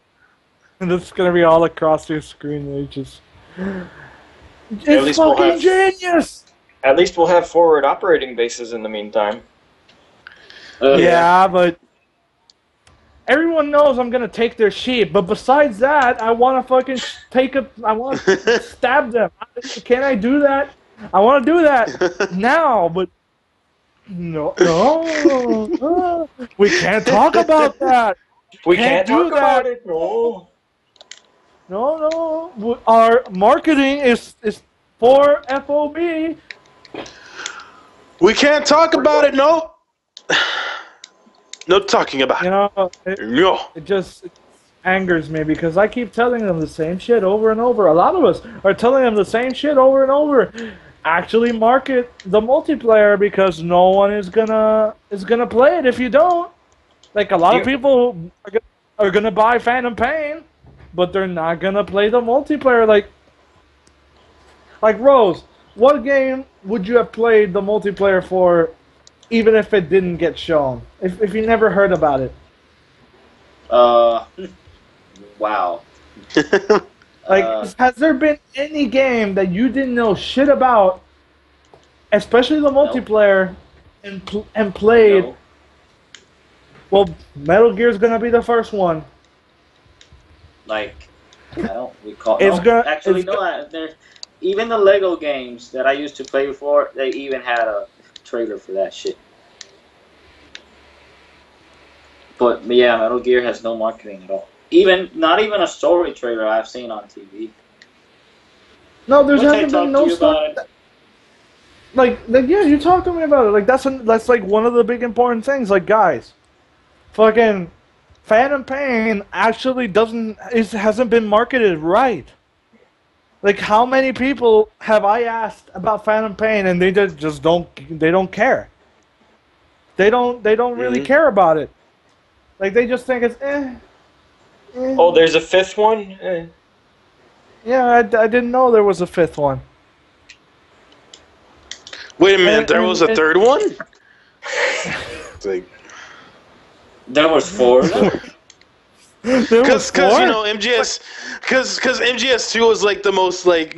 And it's gonna be all across your screen. It's fucking genius. At least we'll have forward operating bases in the meantime. Yeah, but everyone knows I'm gonna take their sheep. But besides that, I want to fucking I want to stab them. Can I do that? I want to do that now, but no, we can't talk about that. We can't talk about it. No. Our marketing is for FOB. We can't talk about it. No. No talking about it. It just angers me because I keep telling them the same shit over and over. A lot of us are telling them the same shit over and over. Actually market the multiplayer because no one is gonna play it if you don't. Like, a lot of people are gonna buy Phantom Pain, but they're not gonna play the multiplayer. Like Rose, what game would you have played the multiplayer for, even if it didn't get shown? If you never heard about it? Wow. Like, has there been any game that you didn't know shit about, especially the multiplayer, and played? No. Well, Metal Gear's gonna be the first one. Like, I don't recall. Even the Lego games that I used to play before, they even had a trailer for that shit. But yeah, Metal Gear has no marketing at all. Not even a story trailer I've seen on TV. No, there hasn't been no story. Like, yeah, you talked to me about it. Like, that's like one of the big important things. Like, guys, fucking Phantom Pain actually hasn't been marketed right. Like, how many people have I asked about Phantom Pain, and they just don't. They don't care. They don't really care about it. Like, they just think it's Oh, there's a fifth one? Yeah, I didn't know there was a fifth one. Wait a minute, there was a third one? It's like, there was 4 of them? Because you know MGS2 was like the most like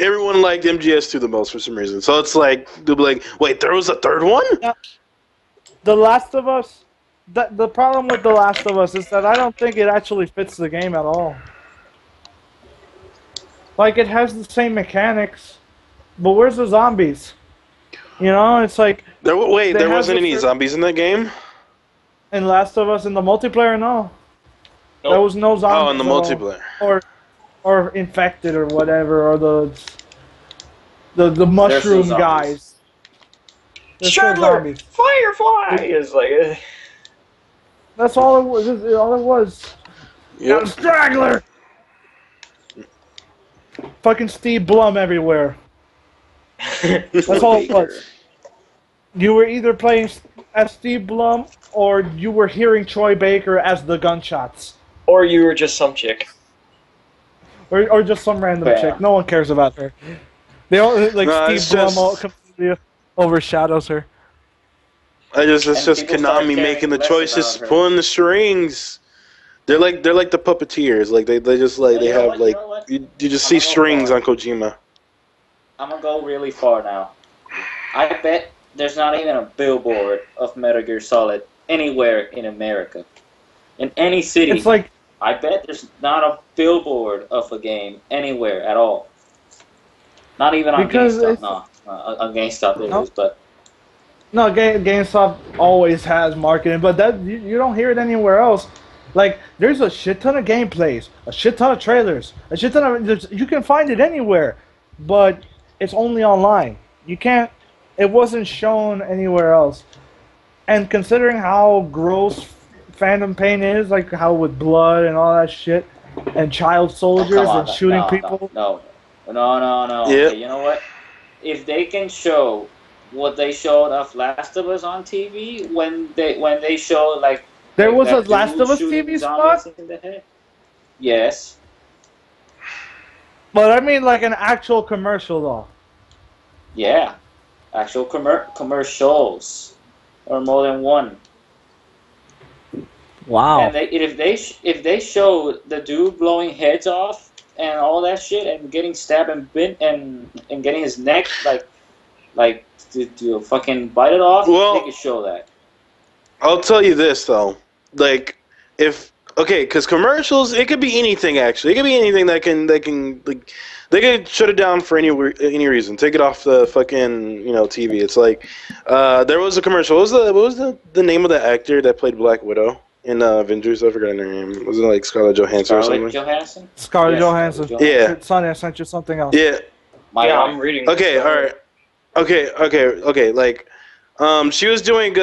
everyone liked MGS2 the most for some reason. So it's like they'll be like, wait, there was a third one? The Last of Us. The problem with The Last of Us is that I don't think it actually fits the game at all. Like, it has the same mechanics, but where's the zombies? You know, it's like... There wasn't any zombies in that game? In Last of Us, in the multiplayer, no. Nope. There was no zombies. Oh, in the multiplayer. Or infected or whatever, or the mushroom guys. Shredder! Firefly! Is like... That's all it was. All it was. Yep. A straggler! Fucking Steve Blum everywhere. That's all it was. You were either playing as Steve Blum, or you were hearing Troy Baker as the gunshots. Or you were just some chick. Or just some random chick. No one cares about her. They all, like, Steve Blum completely overshadows her. It's just Konami making the choices, pulling the strings. They're like the puppeteers. Like they just like they have like you just see strings on Kojima. I'm gonna go really far now. I bet there's not even a billboard of Metal Gear Solid anywhere in America, in any city. It's like, I bet there's not a billboard of a game anywhere at all. Not even on GameStop. No, on GameStop it is, but. No, GameStop always has marketing, but that you don't hear it anywhere else. Like, there's a shit ton of gameplays, a shit ton of trailers, a shit ton of... You can find it anywhere, but it's only online. You can't... It wasn't shown anywhere else. And considering how gross Phantom Pain is, like how with blood and all that shit, and child soldiers and shooting people... No. Yep. Okay, you know what? If they can show what they showed of Last of Us on TV, when they showed, like... There was a Last of Us TV spot? Yes. But I mean like an actual commercial, though. Yeah. Actual commercials. Or more than one. Wow. And if they show the dude blowing heads off and all that shit and getting stabbed and bit and getting his neck like to fucking bite it off, they could show that. I'll tell you this though, like because commercials, it could be anything actually. It could be anything that can like they can shut it down for any reason. Take it off the fucking TV. It's like there was a commercial. What was the name of the actor that played Black Widow in Avengers? I forgot her name. Was it like Scarlett Johansson or something? Scarlett Johansson. Yeah. Sonny, I sent you something else. Yeah. I'm reading. Okay, all right. Okay. Like, she was doing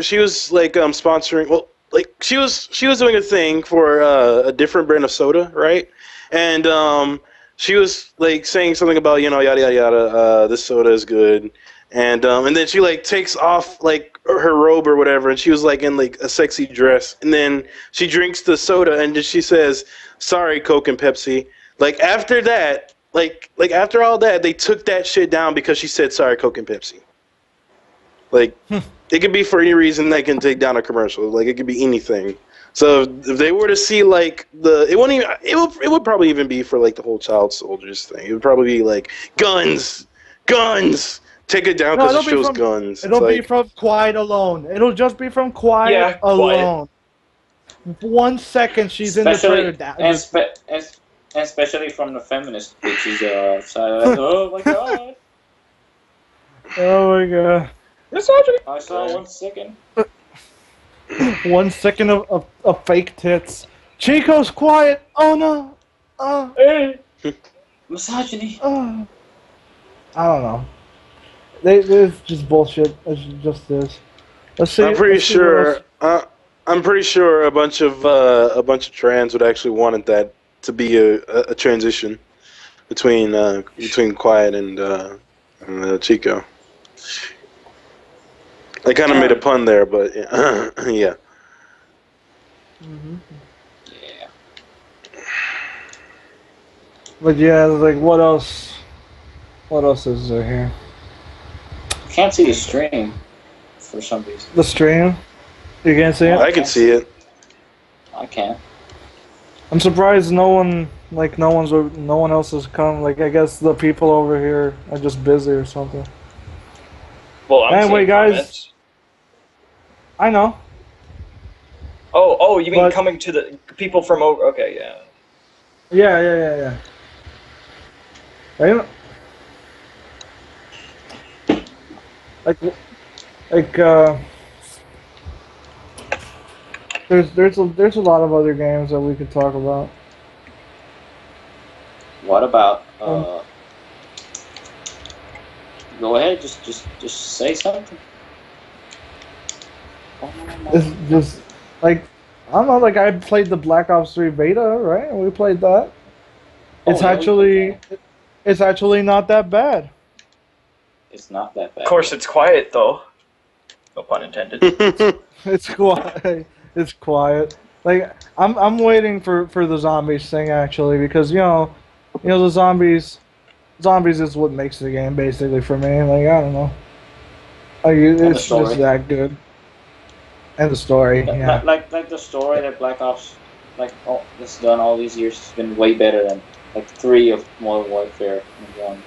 she was like sponsoring. Well, like she was doing a thing for a different brand of soda, right? And she was like saying something about yada yada yada. This soda is good, and then she like takes off like her robe or whatever, and she was like in like a sexy dress, and then she drinks the soda, and then she says, "Sorry, Coke and Pepsi." Like after that. Like after all that, they took that shit down because she said sorry, Coke and Pepsi. Like it could be for any reason they can take down a commercial. Like it could be anything. So if they were to see like it would probably even be for like the whole child soldiers thing. It would probably be like guns, take it down because it shows guns. It'll be from Quiet Alone. It'll just be from Quiet Alone. Quiet. 1 second she's in the trailer. Especially from the feminist bitches outside. Oh my god. Oh my god. I saw 1 second. 1 second of fake tits. Chico's quiet. Oh no. Hey. Misogyny. I don't know. It's just bullshit. It's just this. I'm pretty sure a bunch of trans would actually wanted that to be a transition. between Quiet and Chico. I kind of made a pun there, but yeah. Yeah. Mm-hmm. Yeah. But yeah, like what else? What else is there here? Can't see the stream for some reason. The stream? You can't see it? I can see it. I can. I'm surprised no one else has come. Like I guess the people over here are just busy or something. Well, I'm anyway, seeing guys. Comments. I know. Oh, you mean coming to the people from over? Okay, yeah. Yeah. There's a lot of other games that we could talk about. What about go ahead, just say something. It's just like I don't know. Like I played the Black Ops 3 beta, right? We played that. It's actually not that bad. It's not that bad. Of course, it's quiet though. No pun intended. It's quiet. It's quiet. Like I'm waiting for the zombies thing actually because the zombies is what makes the game basically for me. Like I don't know. Like it's just that good. And the story, yeah. Like the story that Black Ops, that's done all these years has been way better than 3 of Modern Warfare and 1.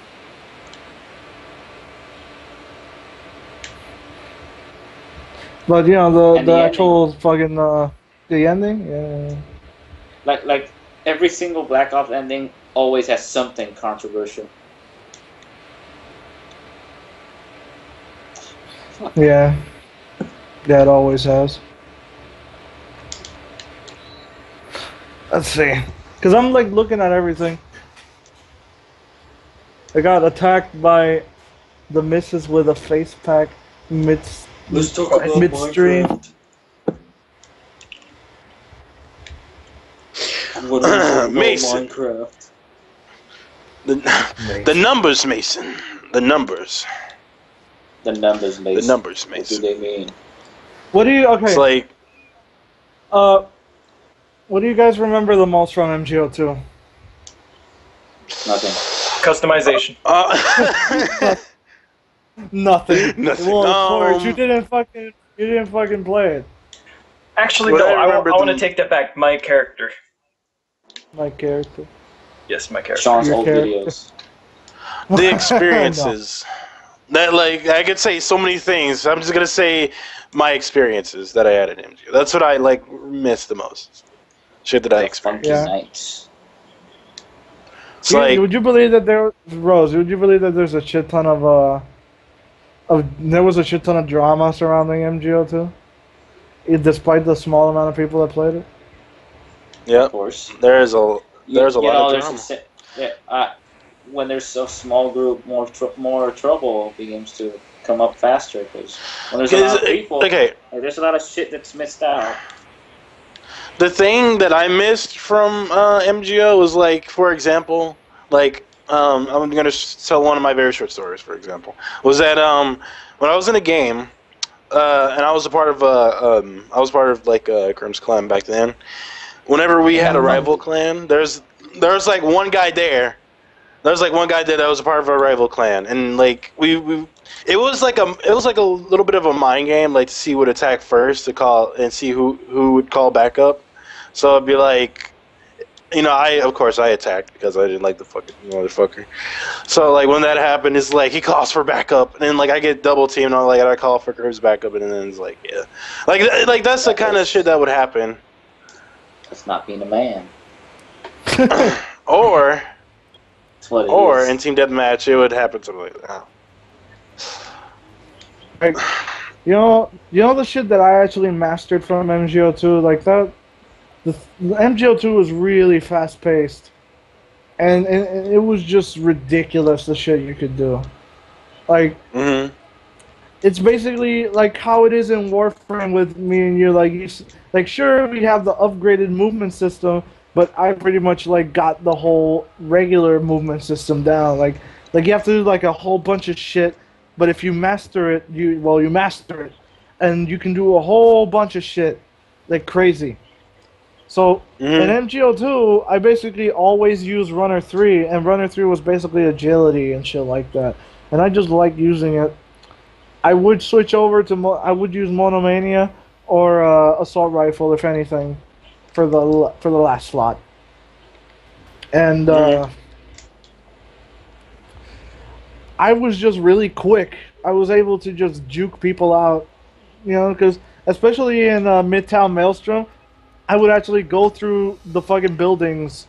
But the actual fucking the ending, yeah. Like every single Black Ops ending always has something controversial. Yeah. Yeah, it always has. Let's see. Because I'm like looking at everything. I got attacked by the missus with a face pack Let's talk about midstream. Mason. Minecraft. The numbers, Mason. The numbers. The numbers, Mason. The numbers, Mason. What do they mean? What do you It's like what do you guys remember the most from MGO2? Nothing. Customization. Nothing. Nothing. Well, of course, you didn't fucking play it. Actually, What no. I I want to take that back. My character. My character. Yes, my character. Sean's Your old character. videos. the experiences. That I could say so many things. I'm just gonna say my experiences that I had at MGO. That's what I miss the most. Shit that I experienced. Yeah. Nights. It's like Would you believe that would you believe that there's a shit ton there was a shit ton of drama surrounding MGO2? Despite the small amount of people that played it? yeah, Of course. there's a lot of drama. When there's a small group, more trouble begins to come up faster. Because when there's a lot of people, there's a lot of shit that's missed out. The thing that I missed from MGO was for example, I'm gonna tell one of my very short stories. For example, was that when I was in a game, and I was a part of Crim's clan back then. Whenever we had a rival clan, there's one guy there. There was one guy that was a part of our rival clan, and it was like a little bit of a mind game, to see who would attack first to call and see who would call back up. So it'd be of course I attacked because I didn't like the fucking motherfucker. So when that happened, it's he calls for backup, and then I get double teamed, and I call for Curve's backup, and then it's yeah, that's the kind of shit that would happen. That's not being a man. Or is. in team deathmatch, it would happen something like that. You know the shit that I actually mastered from MGO2, that. The MGO2 was really fast paced, and it was just ridiculous the shit you could do. It's basically how it is in Warframe with me and you. Sure, we have the upgraded movement system, but I pretty much like got the whole regular movement system down. Like you have to do like a whole bunch of shit, but if you master it, you master it, and you can do a whole bunch of shit like crazy. So in MGO2, I basically always use Runner 3, and Runner 3 was basically agility and shit like that, and I just like using it. I would switch over to I would use Monomania or Assault Rifle if anything for the last slot, and I was just really quick. I was able to just juke people out, you know, because especially in Midtown Maelstrom, I would actually go through the fucking buildings.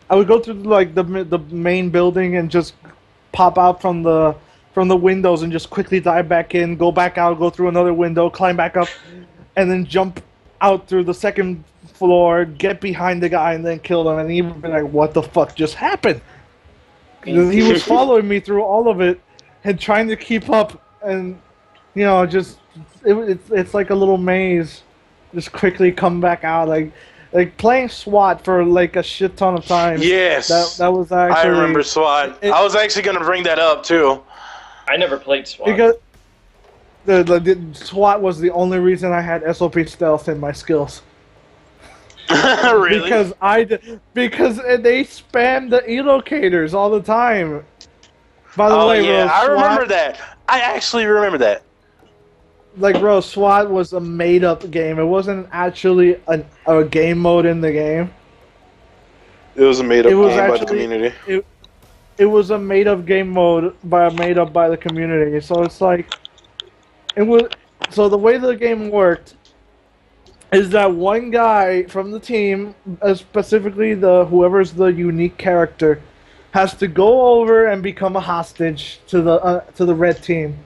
I would go through like the main building and just pop out from the windows and just quickly dive back in, go back out, go through another window, climb back up, and then jump out through the second floor, get behind the guy, and then kill him. And he would be like, "What the fuck just happened?" He was following me through all of it and trying to keep up, and you know, just it's like a little maze. Just quickly come back out, like playing SWAT for like a shit ton of time. Yes, that was actually. I remember SWAT. I was actually gonna bring that up too. I never played SWAT. Because the SWAT was the only reason I had SOP stealth in my skills. Really? Because they spam the elocators all the time. By the way, yeah, bro, I remember that. I actually remember that. Like, bro, SWAT was a made-up game. It wasn't actually a game mode in the game. It was a made-up game by the community. It was a made-up game mode made up by the community. So it's like, so the way the game worked is that one guy from the team, specifically whoever's the unique character, has to go over and become a hostage to the red team.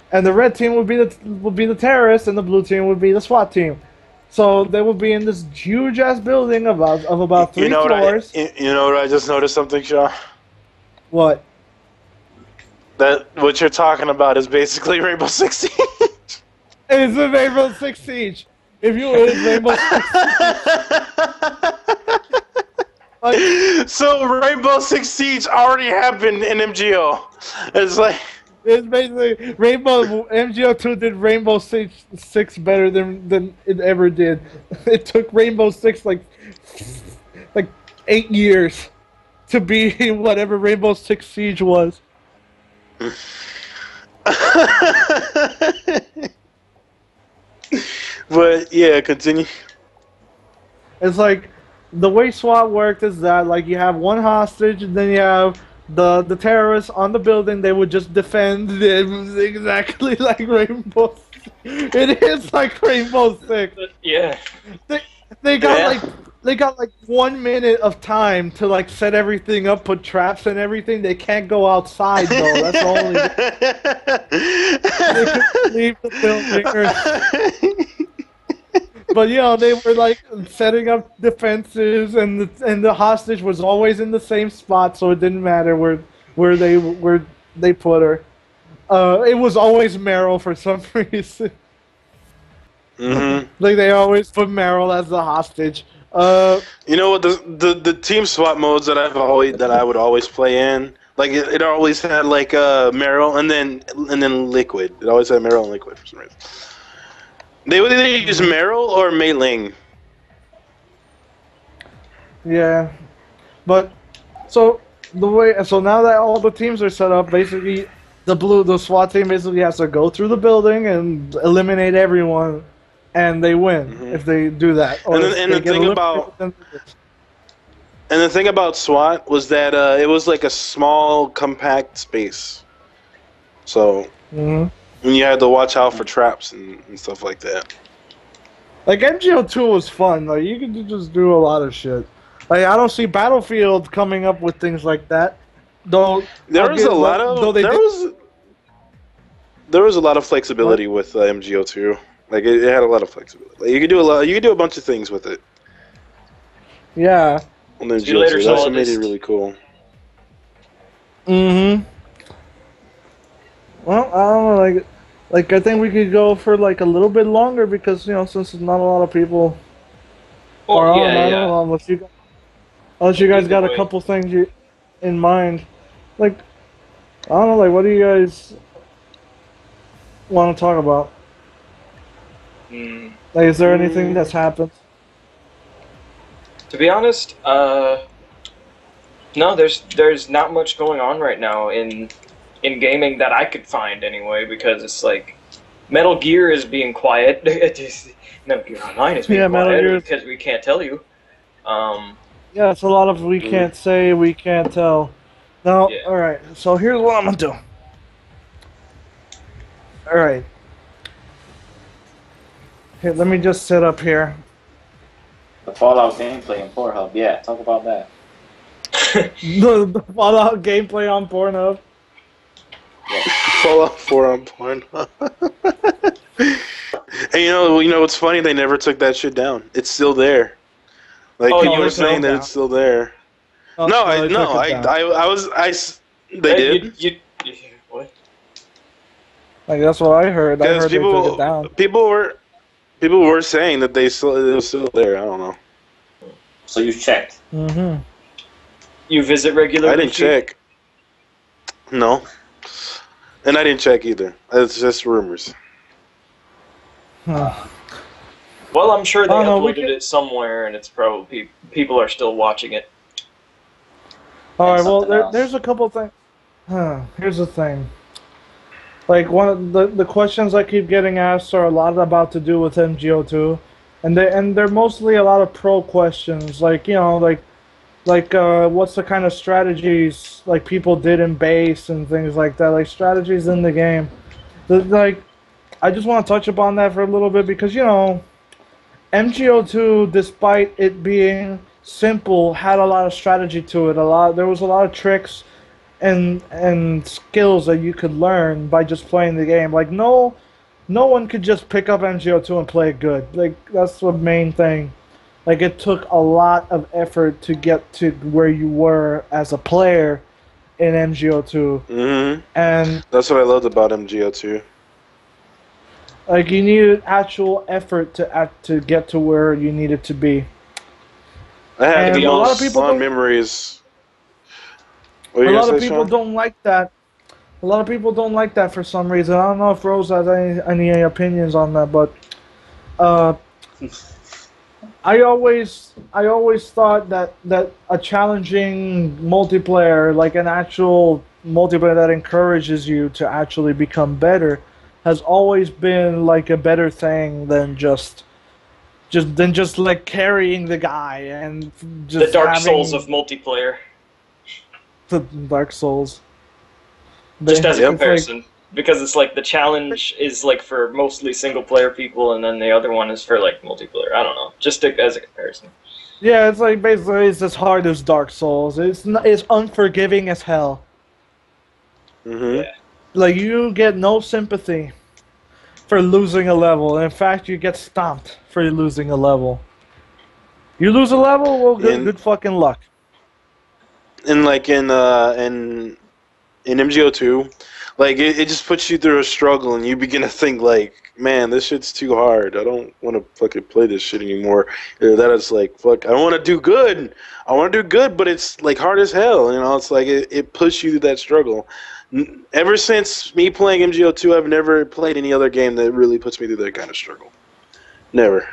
And the red team would be the terrorists, and the blue team would be the SWAT team. So they would be in this huge ass building of about 3 floors. You know what? I just noticed something, Shaw. What? That what you're talking about is basically Rainbow Six Siege. It's a Rainbow Six Siege. If you it's Rainbow Six Siege. So Rainbow Six Siege already happened in MGO. It's like. It's basically MGO2 did Rainbow Six better than it ever did. It took Rainbow Six like 8 years to be whatever Rainbow Six Siege was. But yeah, continue. It's like the way SWAT worked is that like you have one hostage, and then you have the terrorists on the building. They would just defend them exactly like Rainbow Six. It is like Rainbow Six. Yeah. They got like 1 minute of time to like set everything up, put traps and everything. They can't go outside though. That's the only. They could leave the building. But you know, they were like setting up defenses, and the hostage was always in the same spot, so it didn't matter where they put her. It was always Meryl for some reason. Mm-hmm. Like they always put Meryl as the hostage. You know what, the team SWAT modes that I would always play in, like it always had like Meryl and then Liquid. It always had Meryl and Liquid for some reason. They would either use Meryl or Mei Ling. Yeah, but so now that all the teams are set up, basically the SWAT team basically has to go through the building and eliminate everyone, and they win if they do that. Or and the thing about SWAT was that it was like a small, compact space, so. Mm-hmm. And you had to watch out for traps and stuff like that. Like MGO2 was fun. Like you could just do a lot of shit. Like I don't see Battlefield coming up with things like that. Though there was a lot of flexibility with MGO2. Like it had a lot of flexibility. Like, you could do a bunch of things with it. Yeah. And then MGO2, that's what made it really cool. Mm-hmm. Well, I don't know, I think we could go for like a little bit longer because, you know, since not a lot of people Or Well, I don't know, unless you guys Either got a way. couple things in mind. Like, I don't know, like, what do you guys want to talk about? Mm, Like, is there anything that's happened? to be honest, no, there's not much going on right now in gaming that I could find anyway, because it's like Metal Gear is being quiet. Metal Gear Online is being Yeah, Metal quiet Gear. because we can't tell you. Yeah, it's a lot of we can't say, we can't tell. Now, Yeah. alright, so here's what I'm gonna do. Alright. Here, let me just sit up here. The Fallout gameplay in Pornhub. Yeah, talk about that. The Fallout gameplay on Pornhub. Fallout 4 on Pornhub. And you know what's funny? They never took that shit down. It's still there. Like Oh, people you are were saying that down. it's still there. Oh, No, they took it down. They did. What? Like, that's what I heard. I Because heard they took it down. people were saying that it was still there. I don't know. So you checked. Mm-hmm. You visit regularly? I didn't check. No. And I didn't check either. It's just rumors. Huh. Well, I'm sure they Oh, no, we uploaded it somewhere, and it's probably people are still watching it. All right. Well, something else. there's a couple things. Here's the thing. Like one of the questions I keep getting asked are a lot about to do with MGO2, and they're mostly a lot of pro questions. Like what's the kind of strategies like people did in base and things like that, like strategies in the game. Like, I just want to touch upon that for a little bit because MGO2, despite it being simple, had a lot of strategy to it. There was a lot of tricks and skills that you could learn by just playing the game. Like no one could just pick up MGO2 and play it good. Like that's the main thing. Like it took a lot of effort to get to where you were as a player in MGO2. Mm-hmm. And that's what I loved about MGO2. Like you needed actual effort to get to where you needed to be. I had And the a lot of most people fun don't- memories. A lot of people don't like that. A lot of people don't like that for some reason. I don't know if Rose has any opinions on that, but I always thought that a challenging multiplayer, like an actual multiplayer that encourages you to actually become better, has always been like a better thing than just like carrying the guy and just The Dark having Souls of multiplayer. the Dark Souls. Just as a It's comparison. Because it's like the challenge is like for mostly single player people, and then the other one is for like multiplayer. I don't know. Just as a comparison. Yeah, it's like basically it's as hard as Dark Souls. It's unforgiving as hell. Mm-hmm. Yeah. Like you get no sympathy for losing a level. In fact, you get stomped for losing a level. You lose a level, well, good fucking luck. And like in MGO2, like it just puts you through a struggle, and you begin to think like, man, this shit's too hard. I don't want to fucking play this shit anymore. That is like, fuck, I want to do good. I want to do good, but it's like hard as hell. It's like it pushes you through that struggle. Ever since me playing MGO2, I've never played any other game that really puts me through that kind of struggle. Never.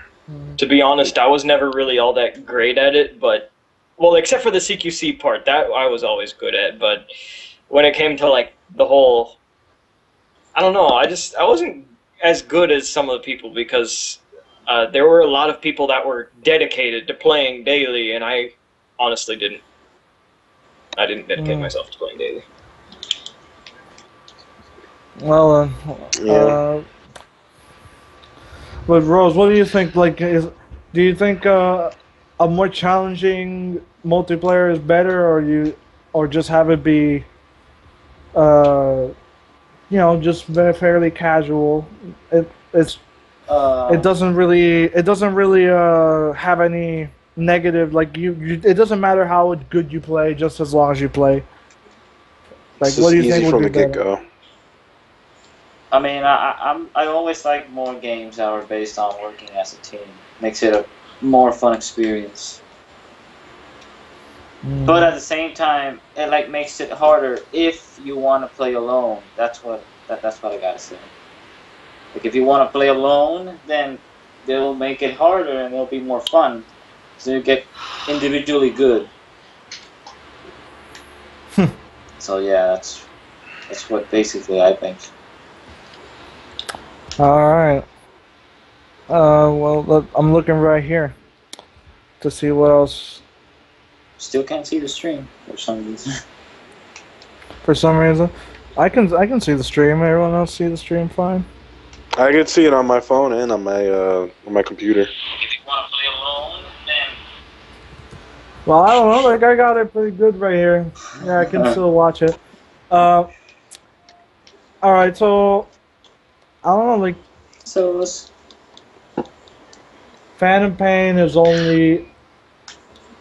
To be honest, I was never really all that great at it, but well, except for the CQC part, that I was always good at. But when it came to like the whole, I don't know, I wasn't as good as some of the people because there were a lot of people that were dedicated to playing daily, and I honestly didn't. I didn't dedicate myself to playing daily. Well, but Rose, what do you think? Like, do you think a more challenging multiplayer is better, or just have it be, just very fairly casual? It doesn't really have any negative. Like it doesn't matter how good you play, just as long as you play. Like, what do you think from would the be get better? go? I mean, I always like more games that are based on working as a team. Makes it more fun experience. But at the same time, it like makes it harder if you want to play alone. That's what I gotta say. Like if you want to play alone, then they'll make it harder and it'll be more fun. So you get individually good. So yeah, that's what basically I think. All right. Well, I'm looking right here to see what else. Still can't see the stream for some reason. For some reason, I can see the stream. Everyone else see the stream fine. I can see it on my phone and on my computer. If you want to play alone, then. Well, I don't know. Like I got it pretty good right here. Yeah, I can still watch it. All right. So I don't know. Like So it's Phantom Pain is only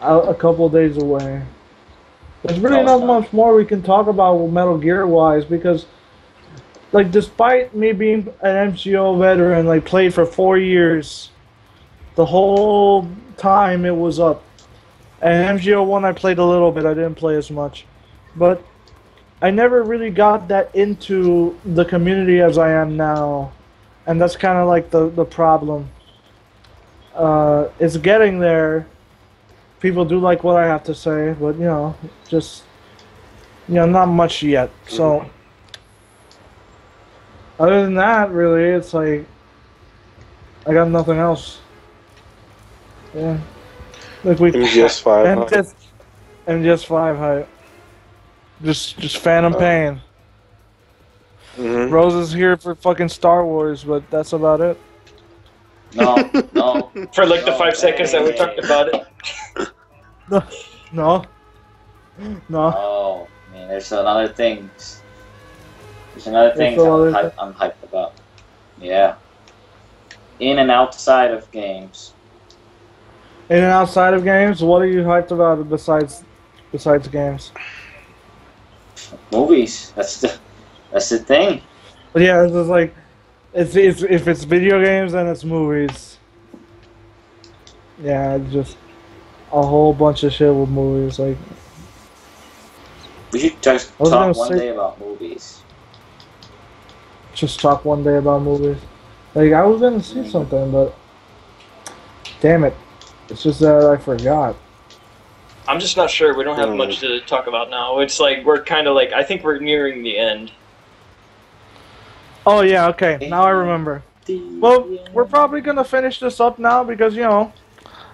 a couple days away. There's really not much more we can talk about with Metal Gear wise because, like, despite me being an MGO veteran, like played for 4 years, the whole time it was up. And MGO1 I played a little bit. I didn't play as much, but I never really got that into the community as I am now, and that's kind of like the problem. It's getting there. People do like what I have to say, but just not much yet. So other than that, really, it's like I got nothing else. Yeah, like we MGS5 MGS5 hype. Just Phantom Pain. Mm-hmm. Rose is here for fucking Star Wars, but that's about it. no. For like the 5 seconds that we talked about it. No. Oh man, there's another thing. There's another thing I'm hyped about. Yeah. In and outside of games. In and outside of games, what are you hyped about besides games? Movies. That's the thing. But yeah, it's just like it's if it's video games, then it's movies. Yeah, it's just a whole bunch of shit with movies. Like we should just talk one day about movies. Just talk one day about movies. Like I was gonna see something, but damn it, it's just that I forgot. I'm just not sure. We don't have much to talk about now. It's like we're kind of like I think we're nearing the end. Oh yeah, okay. Now I remember. Well, we're probably gonna finish this up now because not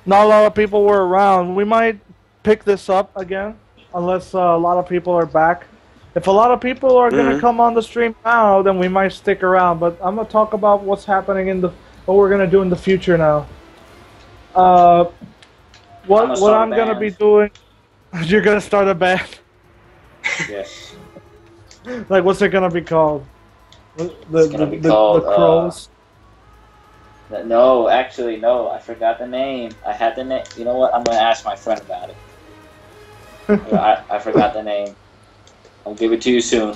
a lot of people were around. We might pick this up again unless a lot of people are back. If a lot of people are gonna come on the stream now, then we might stick around. But I'm gonna talk about what's happening what we're gonna do in the future now. What I'm gonna be doing? You're gonna start a band? Yes. Like what's it gonna be called? The Crows. No, actually, no. I forgot the name. I had the name. You know what? I'm gonna ask my friend about it. I forgot the name. I'll give it to you soon.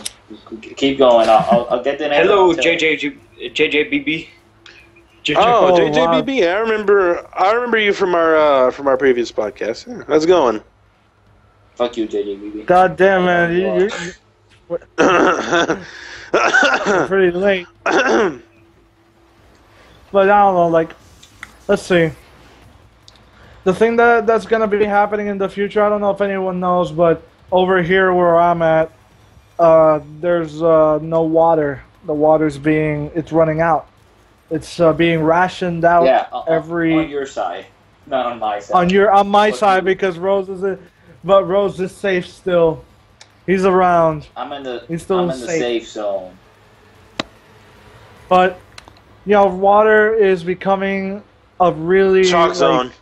Keep going. I'll get the name. Hello, JJBB. Oh, JJBB. I remember you from our previous podcast. Yeah, how's it going? Fuck you, JJBB. God damn, man. You're pretty late. But I don't know, like, let's see. The thing that's gonna be happening in the future, I don't know if anyone knows, but over here where I'm at, there's no water. The water's it's running out. It's being rationed out on your side, not on my side. On my side because Rose is safe still. He's around. He's still in the safe zone. But water is becoming a really shock zone.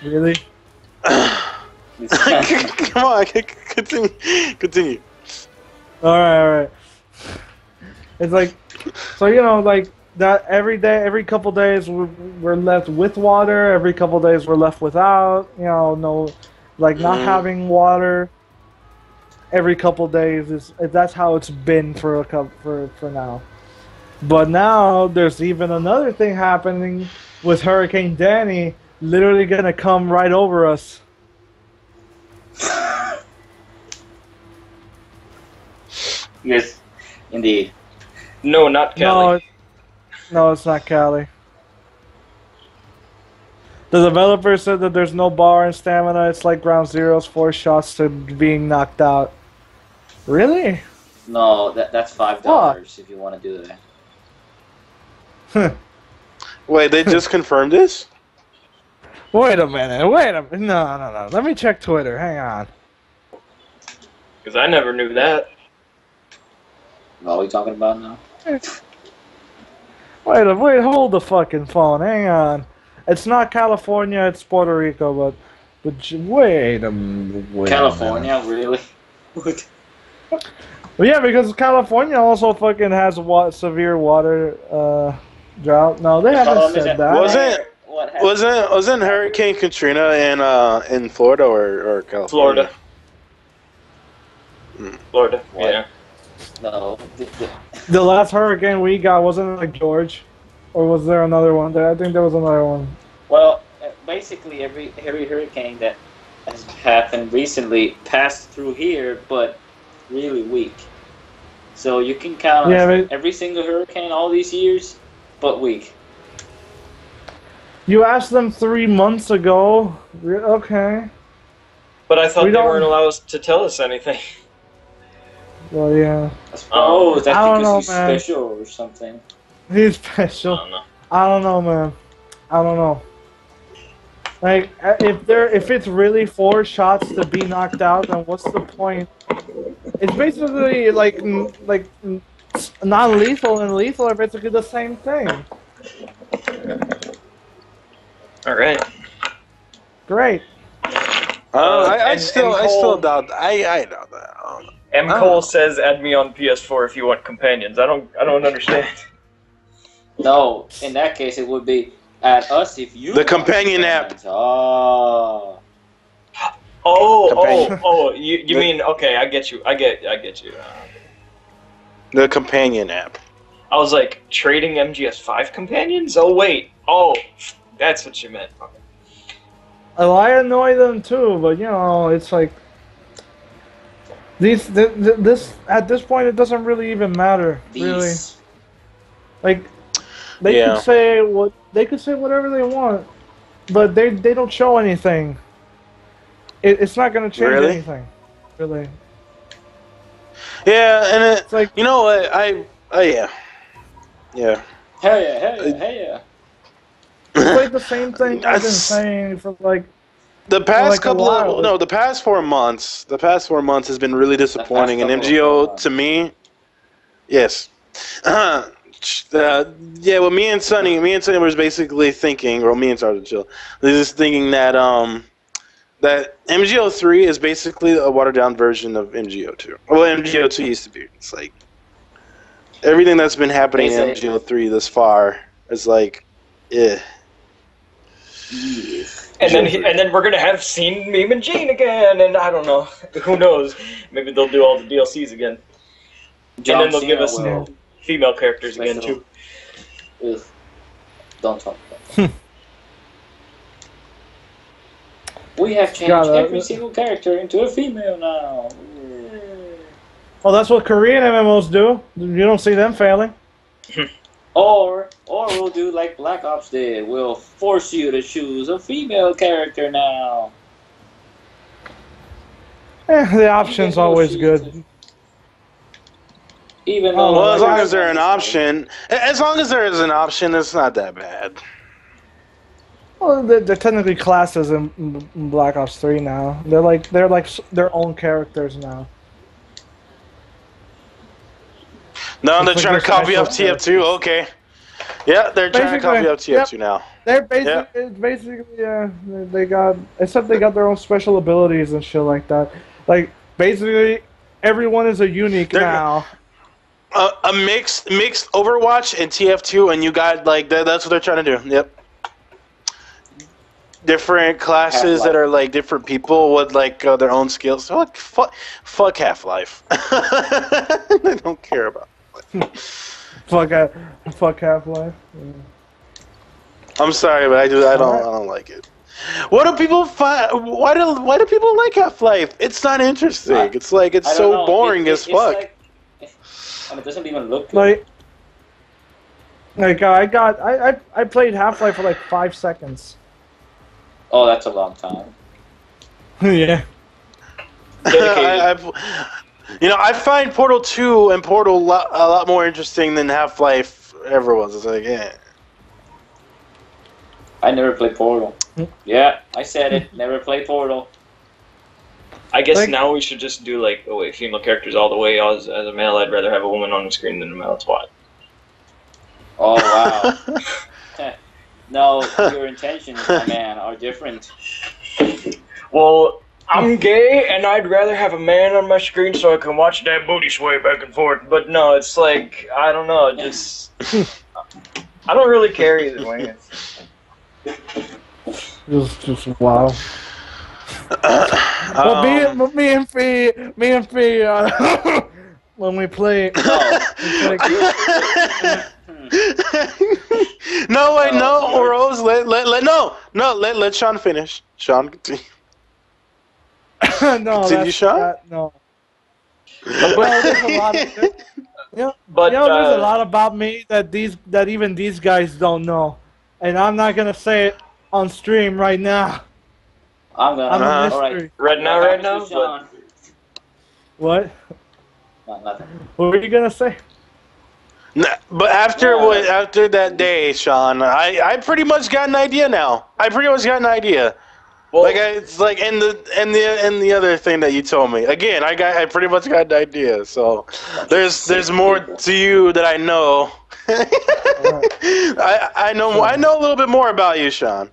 Really? Come on, continue. All right. It's like, so like that every day, every couple days we're left with water. Every couple days we're left without. Not having water. Every couple days that's how it's been for now. But now there's even another thing happening with Hurricane Danny literally gonna come right over us. Yes, indeed. No, not Cali. No, it's not Cali. The developer said that there's no bar in stamina. It's like Ground Zero's 4 shots to being knocked out. Really? No, that's $5 if you want to do that. Wait, they just confirmed this? Wait a minute. No. Let me check Twitter. Hang on. Because I never knew that. What are we talking about now? Wait, hold the fucking phone. Hang on. It's not California, it's Puerto Rico, but wait a minute. California, really? Well, yeah, because California also fucking has severe water drought. No, they haven't said that. Wasn't Hurricane Katrina in Florida or California? Florida. Yeah. No. The last hurricane we got wasn't it like George, or was there another one? I think there was another one. Well, basically every hurricane that has happened recently passed through here, but really weak. So you can count on every single hurricane all these years, but weak. You asked them 3 months ago. Okay. But I thought they weren't allowed to tell us anything. Well, yeah. Oh, is that because he's man. special or something? He's special. I don't know, man. I don't know. Like, if it's really 4 shots to be knocked out, then what's the point? It's basically like non-lethal and lethal are basically the same thing. All right. Great. I still doubt. I doubt that. M. Cole says, "Add me on PS4 if you want companions." I don't understand. No, in that case, it would be add us if you. The companion app. Oh. You mean okay? I get you. I get you. The companion app. I was like trading MGS5 companions. Oh wait. Oh, that's what you meant. Okay. Oh, I annoy them too, but you know, it's like this at this point it doesn't really even matter. Really, like they could say whatever they want, but they don't show anything. It's not going to change anything, really. Yeah, and it's like, you know what? Yeah. Hell yeah. It's like the same thing I've been saying for like the past the past 4 months. The past 4 months has been really disappointing, and MGO to me, yes. Yeah, well, me and Sonny was basically thinking, or me and Sergeant Chill, was just thinking that that MGO3 is basically a watered down version of MGO2. Well, MGO2 used to be. It's like everything that's been happening in MGO3 thus far is like, yeah. And then we're gonna have seen Meme and Gene again, and I don't know. Who knows? Maybe they'll do all the DLCs again, and then they'll give us female characters again too. Don't talk about it. We have changed every single character into a female now. Well, that's what Korean MMOs do. You don't see them failing. Or we'll do like Black Ops did. We'll force you to choose a female character now. The option's always good. Even though, well, as long as there's an option, it's not that bad. Well, they're technically classes in Black Ops 3 now. They're like their own characters now. No, they're trying to copy up TF2. Okay. Yeah, they're trying to copy up TF2 now. They're basically they got their own special abilities and shit like that. Like basically everyone is a unique now. A mixed Overwatch and TF2, and you got like that's what they're trying to do. Yep. Different classes that are like different people with like their own skills. So like, fuck Half-Life. They don't care about. Fuck Half-Life. Yeah. I'm sorry, but I don't like it. What do people find? Why do people like Half-Life? It's not interesting. It's like it's so boring as fuck. Like, and it doesn't even look good. I played Half-Life for like 5 seconds. Oh, that's a long time. Yeah. I find Portal 2 and Portal a lot more interesting than Half-Life ever was. It's like, yeah. I never played Portal. Yeah, I said it. Never played Portal. I guess now we should just do female characters all the way. As a male, I'd rather have a woman on the screen than a male twat. Oh wow. No, your intentions, my man, are different. Well, I'm gay, and I'd rather have a man on my screen so I can watch that booty sway back and forth. But no, it's like, I don't know, just... I don't really care either way. Just wow. Well, me and Fee, when we play... No, wait, no, Rose, let Sean finish. Sean, continue. No, continue, Sean? No. Well, there's a lot of... there's a lot about me that even these guys don't know. And I'm not going to say it on stream right now. I'm a Right mystery. now? What? Nothing. What were you going to say? No, but after that day, Sean, I pretty much got an idea now. Well, it's like and the other thing that you told me. Again, I pretty much got an idea. So there's more to you that I know. I know a little bit more about you, Sean.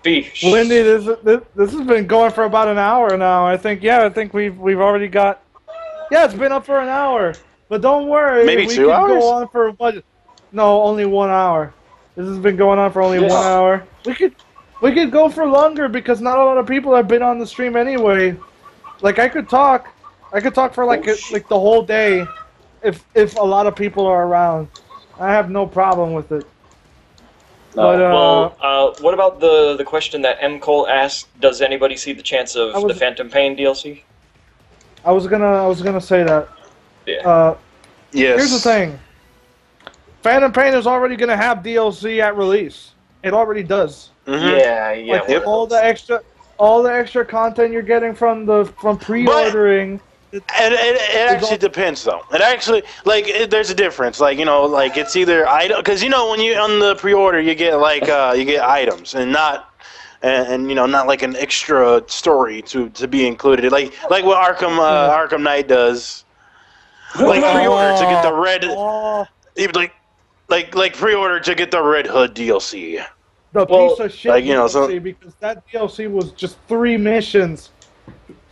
Lindy, this has been going for about an hour now. I think we've already got. Yeah, it's been up for an hour. But don't worry, maybe we 2 hours? Go on for no, only 1 hour. This has been going on for only 1 hour. We could go for longer because not a lot of people have been on the stream anyway. Like I could talk for like the whole day, if a lot of people are around. I have no problem with it. No. But what about the question that M. Cole asked? Does anybody see the chance of the Phantom Pain DLC? I was gonna say that. Yeah. Yes. Here's the thing. Phantom Pain is already gonna have DLC at release. It already does. Mm-hmm. Yeah. Like all the extra content you're getting from pre-ordering. It actually depends though. It actually there's a difference. It's either item because when you on the pre-order you get you get items and not. And not like an extra story to be included, like what Arkham Knight does. Like pre-order to get the red, like pre-order to get the Red Hood DLC. The piece of shit DLC because that DLC was just 3 missions.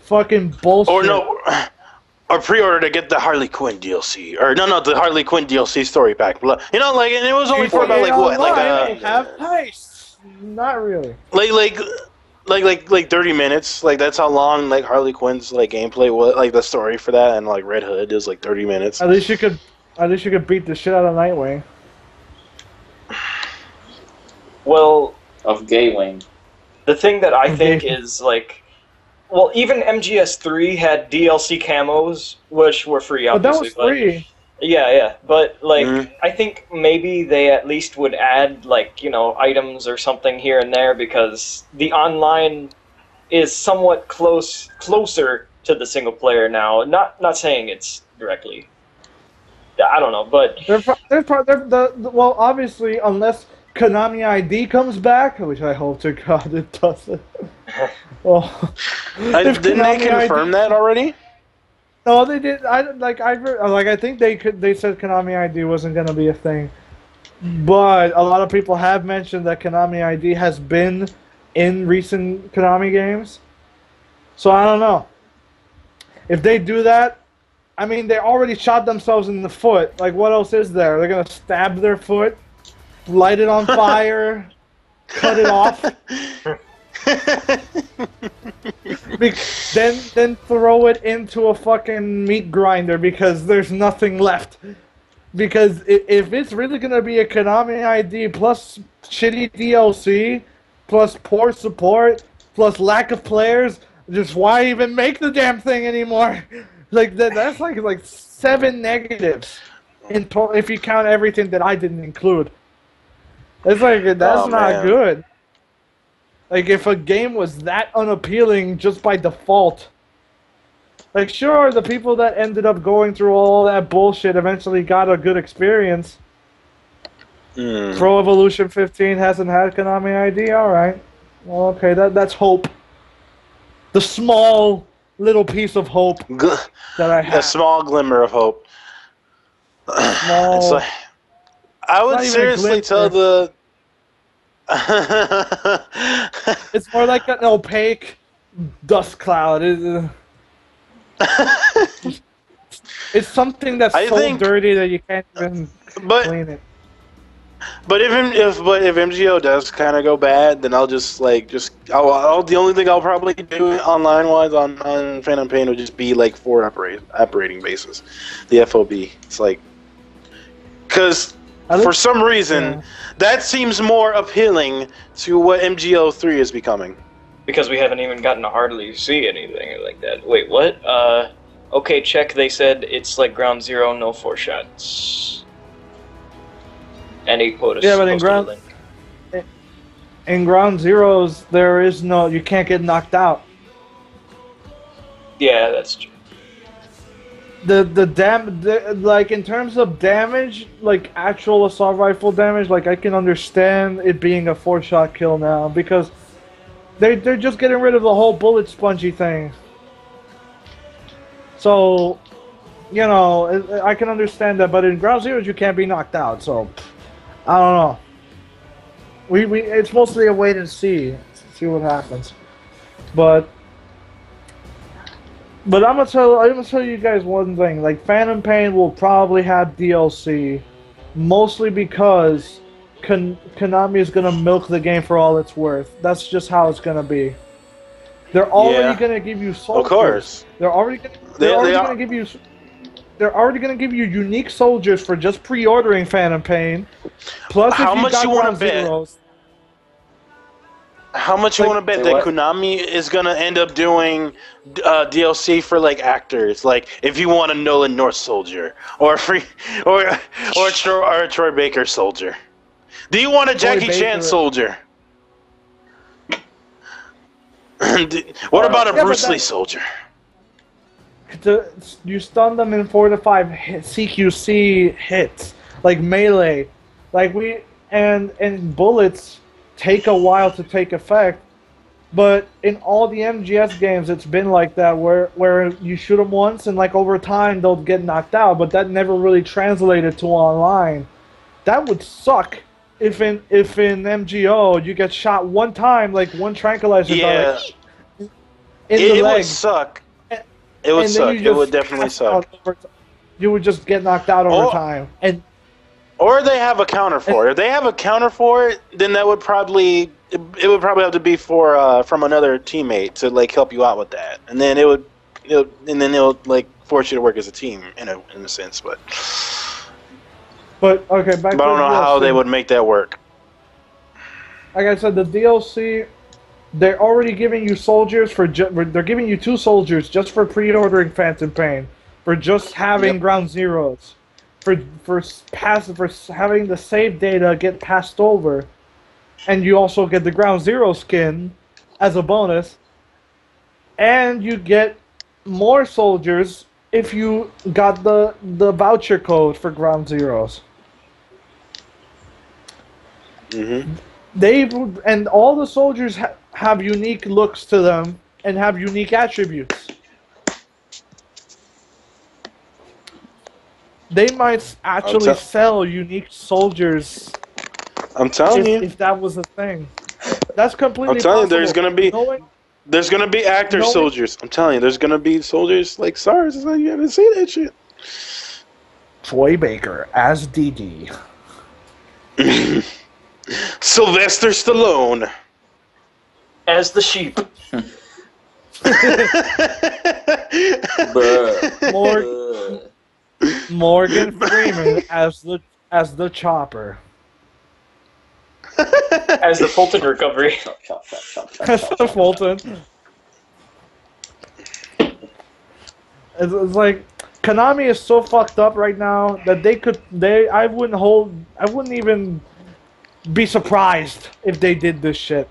Fucking bullshit. Or pre-order to get the Harley Quinn DLC, or the Harley Quinn DLC story pack. And it was only for about have heists. Not really. Like 30 minutes. That's how long Harley Quinn's gameplay was. The story for that and Red Hood is 30 minutes. At least you could beat the shit out of Nightwing. Well, of Gaywing. The thing that I think is even MGS3 had DLC camos, which were free, obviously. But that was free. Yeah, but I think maybe they at least would add items or something here and there because the online is somewhat closer to the single player now. Not saying it's directly. I don't know, but well, obviously, unless Konami ID comes back, which I hope to God it doesn't. Well, didn't they confirm that already? No, they did. I think they said Konami ID wasn't gonna be a thing, but a lot of people have mentioned that Konami ID has been in recent Konami games. So I don't know. If they do that, I mean, they already shot themselves in the foot. What else is there? They're gonna stab their foot, light it on fire, cut it off. Then throw it into a fucking meat grinder because there's nothing left. Because if it's really going to be a Konami ID plus shitty DLC, plus poor support, plus lack of players, just why even make the damn thing anymore? Like that's like 7 negatives in if you count everything that I didn't include. It's like that's not good. Like if a game was that unappealing just by default. Like sure, the people that ended up going through all that bullshit eventually got a good experience. Pro Evolution 15 hasn't had Konami ID. All right. Well, okay, that's hope. The small little piece of hope that I have. A small glimmer of hope. Small, it's like, I would seriously tell the... It's more like an opaque dust cloud. It's something that's dirty that you can't even clean it. But if MGO does kind of go bad, then I'll the only thing I'll probably do online wise on Phantom Pain would just be like 4 operating bases, the FOB. It's like, because for some reason that seems more appealing to what MGO3 is becoming. Because we haven't even gotten to hardly see anything like that. Wait, what? Okay, check. They said it's like Ground Zero, no 4 shots. And he put us. Yeah, but in Ground Zeroes, there is no. You can't get knocked out. Yeah, that's true. Like in terms of damage, like actual assault rifle damage, like I can understand it being a 4-shot kill now because they're just getting rid of the whole bullet spongy thing. So, you know, I can understand that, but in Ground Zeroes you can't be knocked out. So, I don't know. It's mostly a wait and see what happens. But I'm gonna tell you guys one thing. Like Phantom Pain will probably have DLC, mostly because Konami is gonna milk the game for all it's worth. That's just how it's gonna be. They're already gonna give you soldiers. Of course. They're already gonna give you. They're already gonna give you unique soldiers for just pre-ordering Phantom Pain. Plus, how much you want to bet? How much you want to bet that Konami is gonna end up doing DLC for like actors? Like if you want a Nolan North soldier or a Troy Baker soldier, do you want a Jackie Chan soldier? What about a Bruce Lee soldier? You stun them in 4 to 5 CQC hits, like melee, and bullets take a while to take effect. But in all the MGS games, it's been like that, where you shoot them once and like over time they'll get knocked out. But that never really translated to online. That would suck if in MGO you get shot one time, like one tranquilizer dart in the leg. Would suck. It would suck. It would definitely suck. You would just get knocked out over time. Or they have a counter for it. If they have a counter for it, then that would probably have to be from another teammate to like help you out with that, and then it would like force you to work as a team in a sense. But okay, back. But I don't know how they would make that work. Like I said, the DLC. They're already giving you soldiers they're giving you 2 soldiers just for pre-ordering Phantom Pain, for just having Ground Zeroes, for having the save data get passed over, and you also get the Ground Zero skin as a bonus, and you get more soldiers if you got the voucher code for Ground Zeroes. And all the soldiers have unique looks to them and have unique attributes. They might actually sell unique soldiers. I'm telling you, if that was a thing, that's completely. I'm telling you, there's gonna be actor soldiers. I'm telling you, there's gonna be soldiers like SARS. It's like, you haven't seen that shit. Troy Baker as DD. Sylvester Stallone as the sheep. Morgan Freeman as the Chopper. As the Fulton recovery. As the Fulton. It's like Konami is so fucked up right now that I wouldn't even be surprised if they did this shit.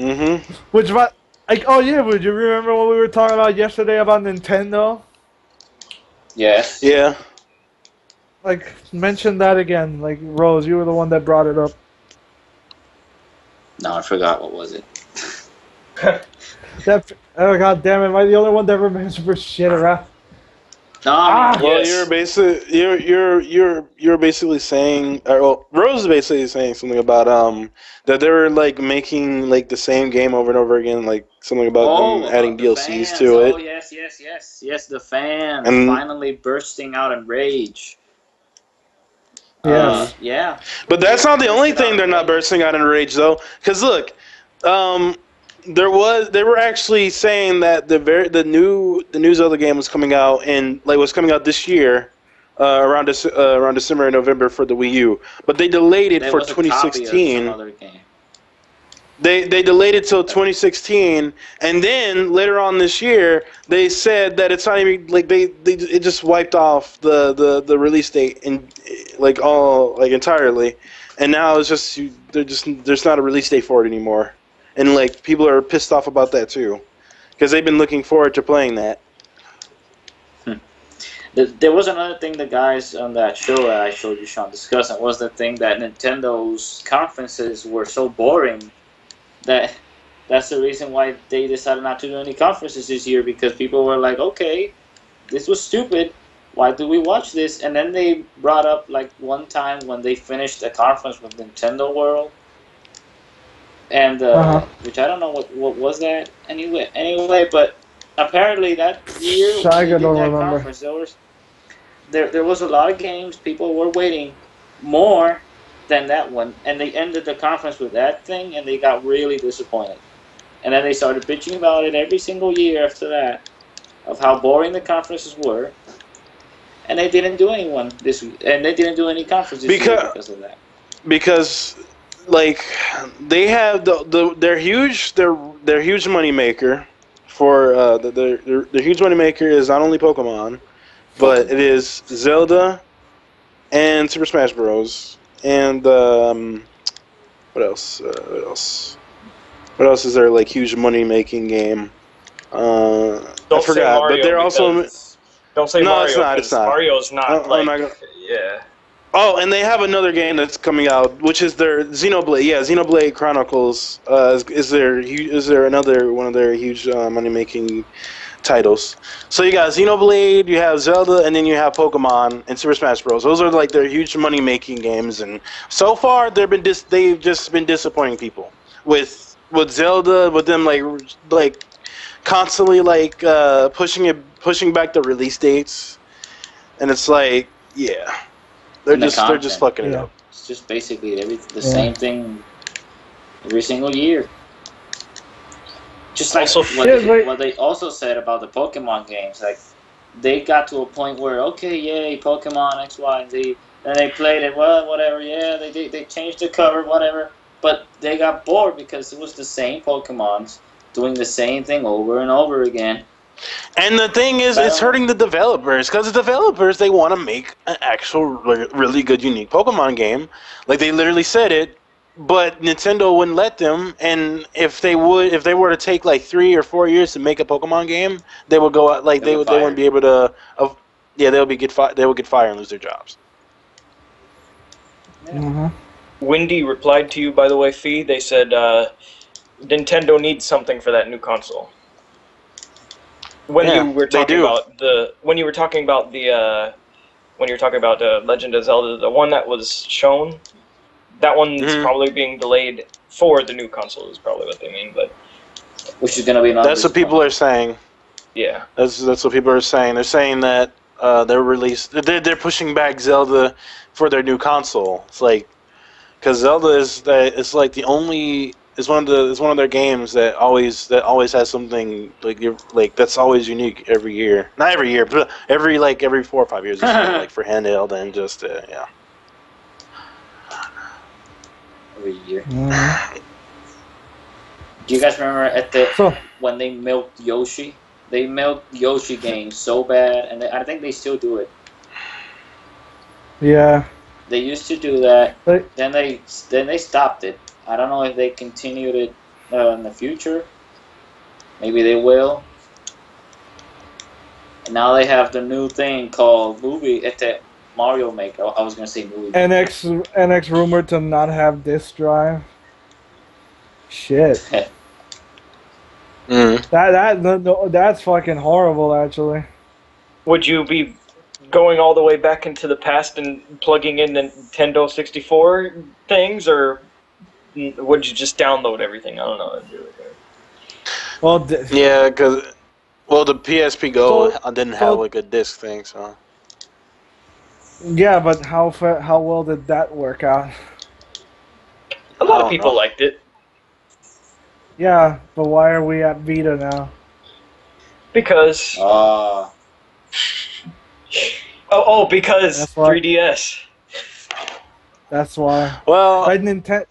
Oh yeah, would you remember what we were talking about yesterday about Nintendo? Yes. Yeah. Like, mention that again. Like, Rose, you were the one that brought it up. No, I forgot. What was it? Oh god damn it! Am I the only one that remembers shit around? No, well, yes. you're basically saying, Rose is basically saying something about that they were like making like the same game over and over again, like something about them adding DLCs to it. Oh yes, the fans finally bursting out in rage. Yes. Yeah. But that's not the only thing they're not bursting out in rage though, because look, they were actually saying that the new Zelda game was coming out this year, around December and November for the Wii U, but they delayed it for 2016. They delayed it till 2016, and then later on this year they said that it's not even like it just wiped off the release date entirely, and now it's just there's not a release date for it anymore. And like people are pissed off about that too, because they've been looking forward to playing that. There was another thing the guys on that show that I showed you, Sean, discussing was the thing that Nintendo's conferences were so boring that that's the reason why they decided not to do any conferences this year, because people were like, okay, this was stupid. Why do we watch this? And then they brought up like one time when they finished a conference with Nintendo World. And which I don't know what was that anyway, but apparently that year when they did that conference, there was a lot of games people were waiting more than that one, and they ended the conference with that thing, and they got really disappointed. And then they started bitching about it every single year after that, of how boring the conferences were, and they didn't do any conferences this year because of that. Because like they have their huge money maker for their huge money maker is not only Pokemon, but it is Zelda and Super Smash Bros. And what else? What else is their like huge money making game? I forgot. But they're also don't say Mario. No, it's not. Mario's not yeah. Oh, and they have another game that's coming out, which is their Xenoblade. Yeah, Xenoblade Chronicles is there another one of their huge money-making titles. So you got Xenoblade, you have Zelda, and then you have Pokemon and Super Smash Bros. Those are like their huge money-making games, and so far they've just been disappointing people with Zelda, with them like constantly like pushing back the release dates, and it's like they're just fucking it up. It's just basically the same thing every single year. Just like what they also said about the Pokemon games, like they got to a point where okay, yay, Pokemon X, Y, and Z. Then they played it, well, whatever. Yeah, they changed the cover, whatever. But they got bored because it was the same Pokemons doing the same thing over and over again. And the thing is, it's hurting the developers, because the developers, they want to make an actual really good, unique Pokemon game. Like, they literally said it, but Nintendo wouldn't let them, and if they were to take, like, 3 or 4 years to make a Pokemon game, they would go out, like, they wouldn't be able to, they would get fired and lose their jobs. Yeah. Mm-hmm. Windy replied to you, by the way, Fee. They said, Nintendo needs something for that new console. When you were talking about Legend of Zelda, the one that was shown, that one's probably being delayed for the new console is probably what they mean, but which is going to be that's what people are saying. Yeah, that's what people are saying. They're saying that they're pushing back Zelda for their new console. It's like because Zelda is like the only It's one of their games that always has something like that's always unique every year. Not every year, but every 4 or 5 years. Like for handheld and just yeah. Every year. Mm-hmm. Do you guys remember when they milked Yoshi? They milked Yoshi games so bad, and I think they still do it. Yeah. They used to do that. But, then they stopped it. I don't know if they continued it in the future. Maybe they will. And now they have the new thing called Movie. It's a Mario Maker. I was gonna say movie. NX rumored to not have disk drive. Shit. That's fucking horrible, actually. Would you be going all the way back into the past and plugging in the Nintendo 64 things, or would you just download everything? I don't know how to do it. Well, yeah, because the PSP Go didn't have like a disc thing, so. Yeah, but how well did that work out? A lot of people liked it. Yeah, but why are we at Vita now? Because. Because That's why. 3DS. That's why. Well, like Nintendo,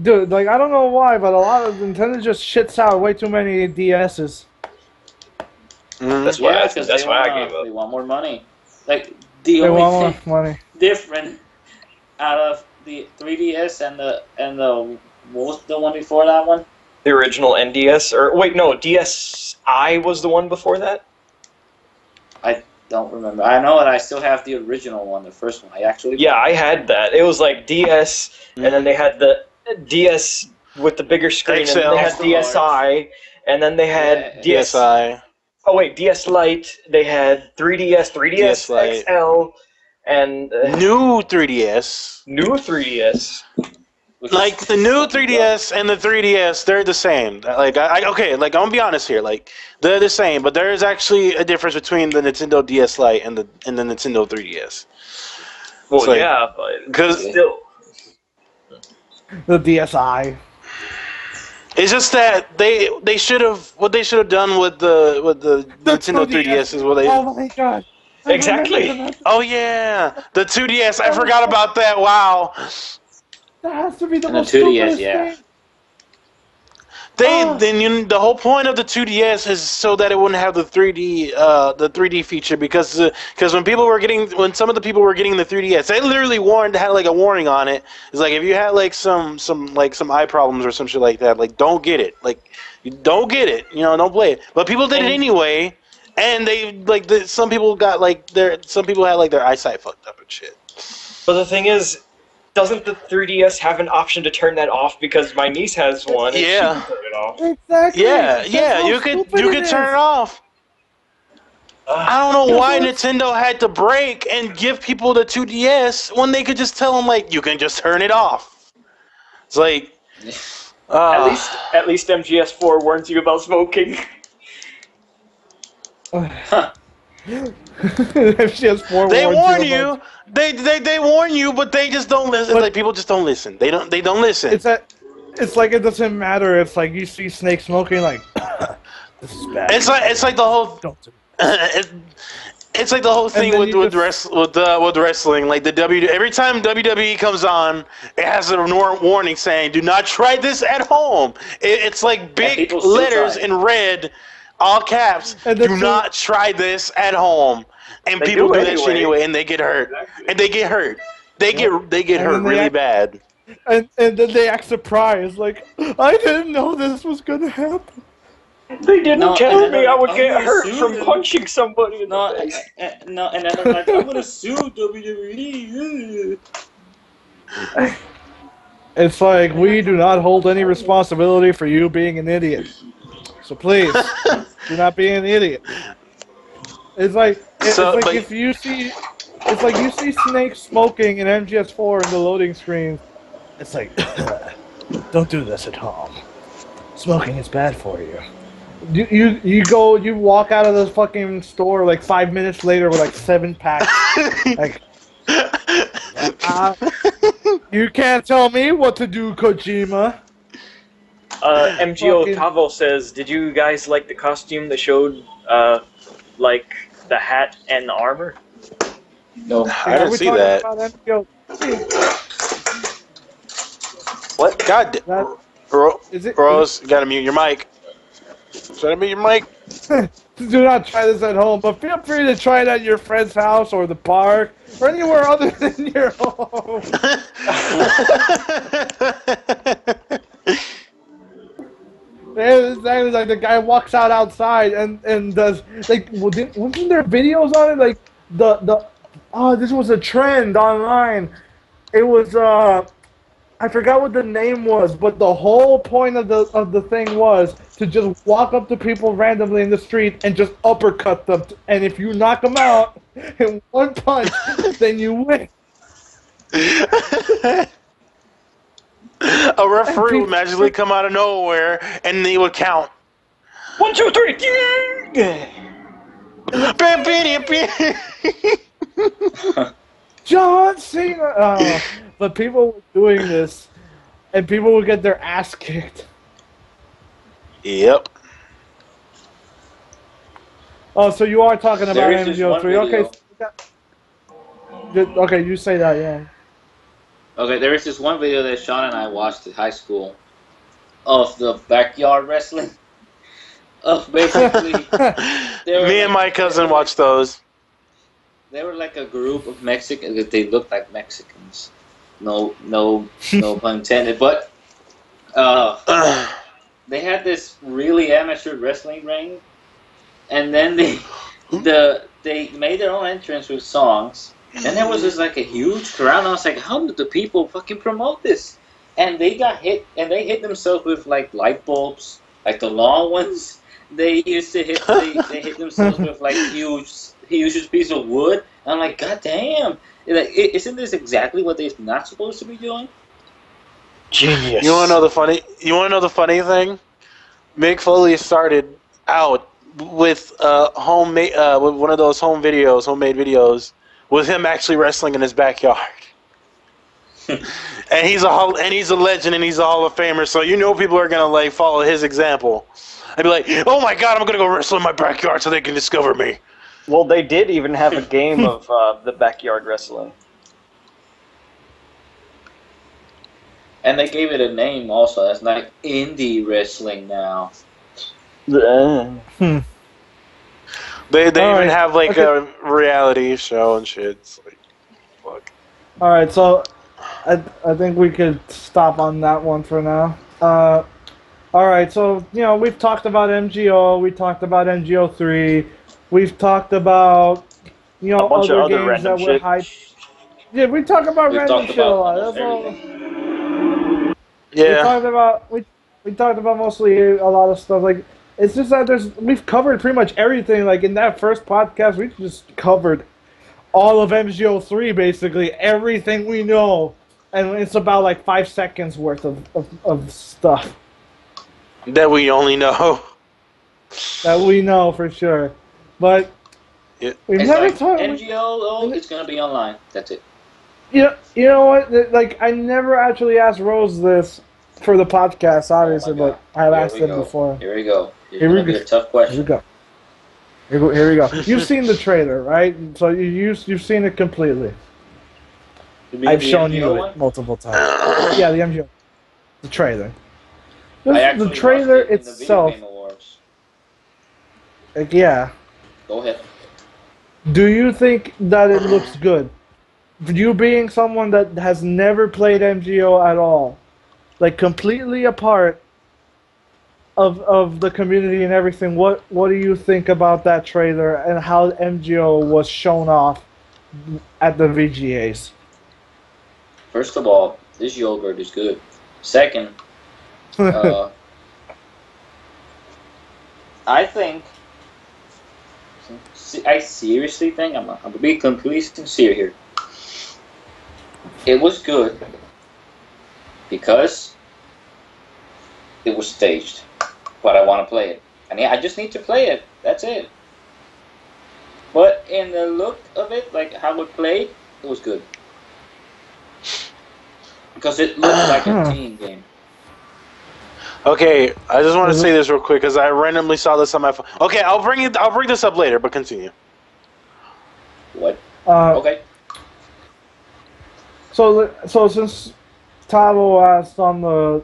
dude. Like I don't know why, but a lot of Nintendo just shits out way too many DSs. That's why. Because that's why I gave up. They want more money. Like They want more money. different out of the 3DS and the one before that one. The original NDS, or wait, no, DSi was the one before that. I don't remember. I know that I still have the original one, the first one. Yeah, I had that. It was like DS, and then they had the DS with the bigger screen, XL. and then they had DSi, and then they had DSi. Oh wait, DS Lite. They had 3DS, 3DS Lite. XL, and new 3DS. New 3DS. Like the new 3DS and the 3DS, they're the same. Like okay, like I'm gonna be honest here. Like they're the same, but there is actually a difference between the Nintendo DS Lite and the Nintendo 3DS. Well, like, yeah, but because still, The DSi. it's just that they should have done with the Nintendo 3DS is what they. Oh my god. Exactly. Oh yeah, the 2DS. I forgot about that. Wow. That has to be the And the most 2DS, stupidest yeah. thing. The whole point of the 2DS is so that it wouldn't have the 3D feature because when some of the people were getting the 3DS, they literally had like a warning on it. It's like if you had like some eye problems or some shit like that, like don't get it. Like you don't get it. You know, don't play it. But people did it anyway, and they some people had like their eyesight fucked up and shit. but the thing is, doesn't the 3DS have an option to turn that off? Because my niece has one. And Yeah. she can turn it off. Exactly. Yeah, you could turn it off. I don't know why Nintendo had to break and give people the 2DS when they could just tell them like you can just turn it off. It's like At least MGS4 warns you about smoking. MGS4 they warn warns you. They warn you, but they just don't listen. But- like people just don't listen. They don't listen. It's like it doesn't matter. It's like you see Snake smoking, like this is bad. It's like the whole. Don't do It's like the whole thing then with you wrestling. Like every time WWE comes on, it has a warning saying, "Do not try this at home." It's like big people still letters try. in red, all caps. And Do that's not try this at home. And They people do do that shit anyway. anyway, and they get hurt. Exactly. And they get hurt. They get And hurt then they really act- bad. and then they act surprised, like I didn't know this was gonna happen. They didn't No, tell and me then I would I'm get gonna hurt sue from them. punching somebody in No, the face. and then they're like, I'm gonna sue WWE. It's like we do not hold any responsibility for you being an idiot. So please, do not be an idiot. It's like But- if you see, it's like you see Snake smoking in MGS4 in the loading screens. It's like, don't do this at home. Smoking is bad for you. You walk out of the fucking store like 5 minutes later with like 7 packs. Like, you can't tell me what to do, Kojima. MGO Tavo says, "Did you guys like the costume that showed, like the hat and the armor?" No, I didn't see that. What? God, Rose, you gotta mute your mic. Try to mute your mic. Do not try this at home, but feel free to try it at your friend's house or the park or anywhere other than your home. It's exactly like the guy walks outside and does like wasn't there videos on it like this was a trend online. It was I forgot what the name was, but the whole point of the thing was to just walk up to people randomly in the street and just uppercut them. And if you knock them out in one punch, then you win. A referee would magically come out of nowhere and he would count. 1, 2, 3. John Cena. But people were doing this, and people would get their ass kicked. Yep. Oh, so you are talking about MGO3. Okay. Okay, you say that, yeah. Okay, there is this one video that Sean and I watched in high school of the backyard wrestling. Of basically, me and my cousin watched those. They were like a group of Mexicans. They looked like Mexicans. No pun intended. But they had this really amateur wrestling ring, and then they made their own entrance with songs. And there was this like a huge crowd. And I was like, how did the people fucking promote this? And they got hit, and they hit themselves with like light bulbs, like the long ones. They used to hit. They hit themselves with like huge piece of wood. And I'm like, God damn! Like, isn't this exactly what they're not supposed to be doing? Genius. You want to know the funny thing? Mick Foley started out with homemade with one of those homemade videos, with him actually wrestling in his backyard. and he's a legend, and he's a Hall of Famer. So people are gonna like follow his example. I'd be like, oh my God, I'm gonna go wrestle in my backyard so they can discover me. Well, they did even have a game of the backyard wrestling. And they gave it a name also. That's like indie wrestling now. They even have like a reality show and shit. It's like, fuck. All right, so I think we could stop on that one for now. All right, so we've talked about MGO, we talked about MGO3. We've talked about, other games that were hyped. Yeah, we talk about random shit a lot. That's all. Yeah. We talked about mostly a lot of stuff. Like, it's just that we've covered pretty much everything. Like in that first podcast, we just covered all of MGO3 basically, everything we know, and it's about like 5 seconds worth of stuff that we only know. That we know for sure. But we've never talked. MGO, it's gonna be online. That's it. You know what? Like I never actually asked Rose this for the podcast, obviously, but I've asked him before. Here we go. Here we go. A tough question. Here we go. You've seen the trailer, right? So you've seen it completely. I've shown you it multiple times. Yeah, the MGO, the trailer. The trailer itself. Like, yeah. Go ahead. Do you think that it looks good? You being someone that has never played MGO at all, like completely apart of the community and everything, what do you think about that trailer and how MGO was shown off at the VGAs? First of all, this yogurt is good. Second, I think. I seriously think, I'm going to be completely sincere here. It was good because it was staged, but I want to play it. I just need to play it. That's it. But in the look of it, like how it played, it was good. Because it looked like a team game. Okay, I just want to say this real quick because I randomly saw this on my phone. Okay, I'll bring this up later, but continue. What? Okay. So since Tavo asked on the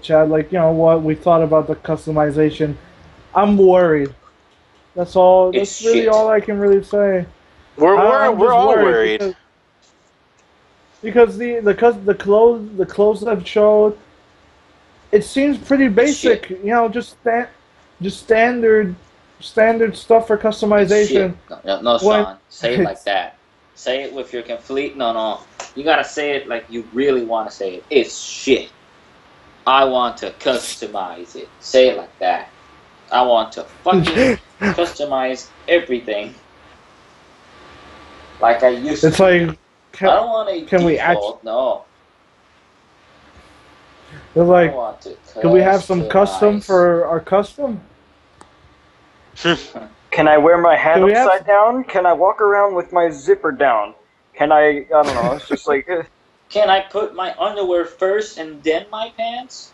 chat, like, you know, what we thought about the customization, I'm worried. That's all. That's really all I can really say. We're all worried. Because the clothes I've showed, it seems pretty basic. You know, just standard stuff for customization. No, Sean, say it like that. Say it with your complete no. You gotta say it like you really want to say it. It's shit. I want to customize it. Say it like that. I want to fucking customize everything. Like I used to. It's like, I don't want a can default, we actually? No. They're like, can we have some custom for our custom? Can I wear my hat upside down? Can I walk around with my zipper down? Can I don't know, it's just like... Can I put my underwear first and then my pants?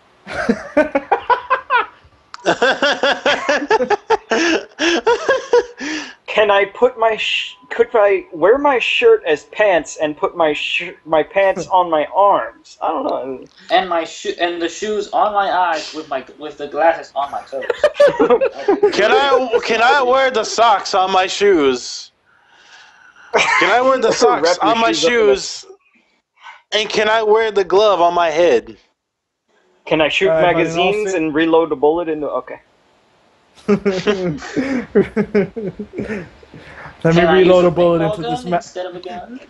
Can I put could I wear my shirt as pants and put my pants on my arms? I don't know. And the shoes on my eyes with the glasses on my toes. Can I wear the socks on my shoes? Can I wear the socks on my shoes? And can I wear the glove on my head? Can I shoot magazines and reload a bullet into... Okay. Let me reload a bullet into this instead of a gun?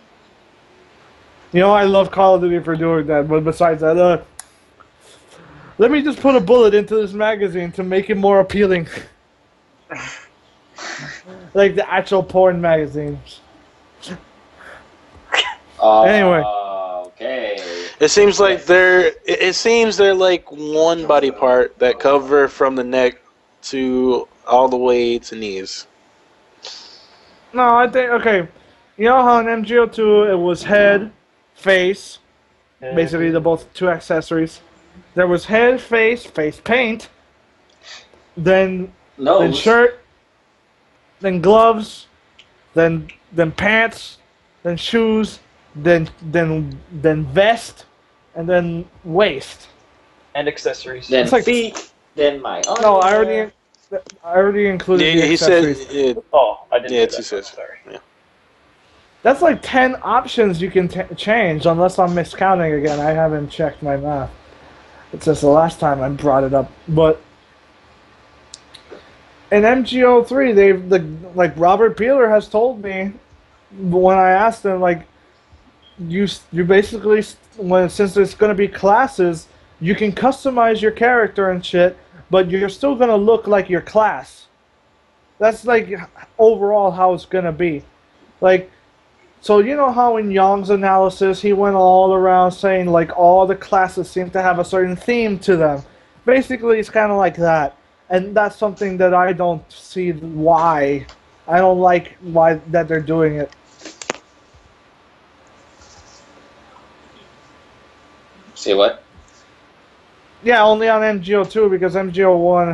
You know, I love Call of Duty for doing that, but besides that, let me just put a bullet into this magazine to make it more appealing. Like the actual porn magazines. Anyway. Okay. It seems like they're like one body part that cover from the neck to all the way to knees. No, I think, okay, you know how in MGO2 it was head, face, basically the both two accessories. There was head, face paint, then shirt, then gloves, then pants, then shoes, then vest, and then waist. And accessories. Then feet, then my underwear. No, I already included the accessories. Said, I didn't do that. Sorry. Yeah. That's like 10 options you can change, unless I'm miscounting again. I haven't checked my math. It's just the last time I brought it up. But in MGO3, like Robert Peeler has told me when I asked him, like, you basically, since there's going to be classes, you can customize your character and shit, but you're still going to look like your class. That's like overall how it's going to be. Like, so you know how in Young's analysis he went all around saying like all the classes seem to have a certain theme to them. Basically it's kind of like that. And that's something that I don't see why. I don't like why that they're doing it. Say what? Yeah, only on MGO2 because MGO1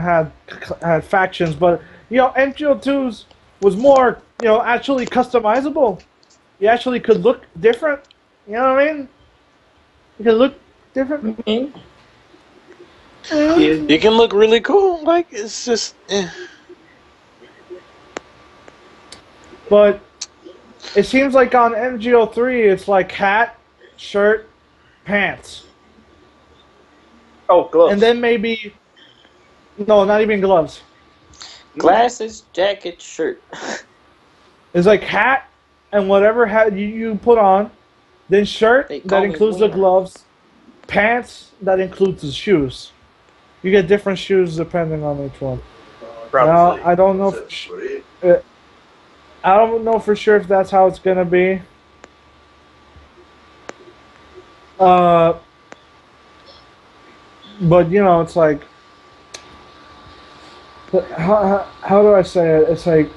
had factions, but you know MGO2's was more, you know, actually customizable. You actually could look different. You know what I mean? You can look different. You can look really cool. Like, it's just... But it seems like on MGO3, it's like hat, shirt, pants. Oh, gloves. And then maybe... No, not even gloves. Glasses, jacket, shirt. It's like hat and whatever hat you put on, then shirt that includes the gloves, pants that includes the shoes. You get different shoes depending on which one. Now, I don't know. I don't know for sure if that's how it's gonna be. But you know, it's like, how do I say it? It's like,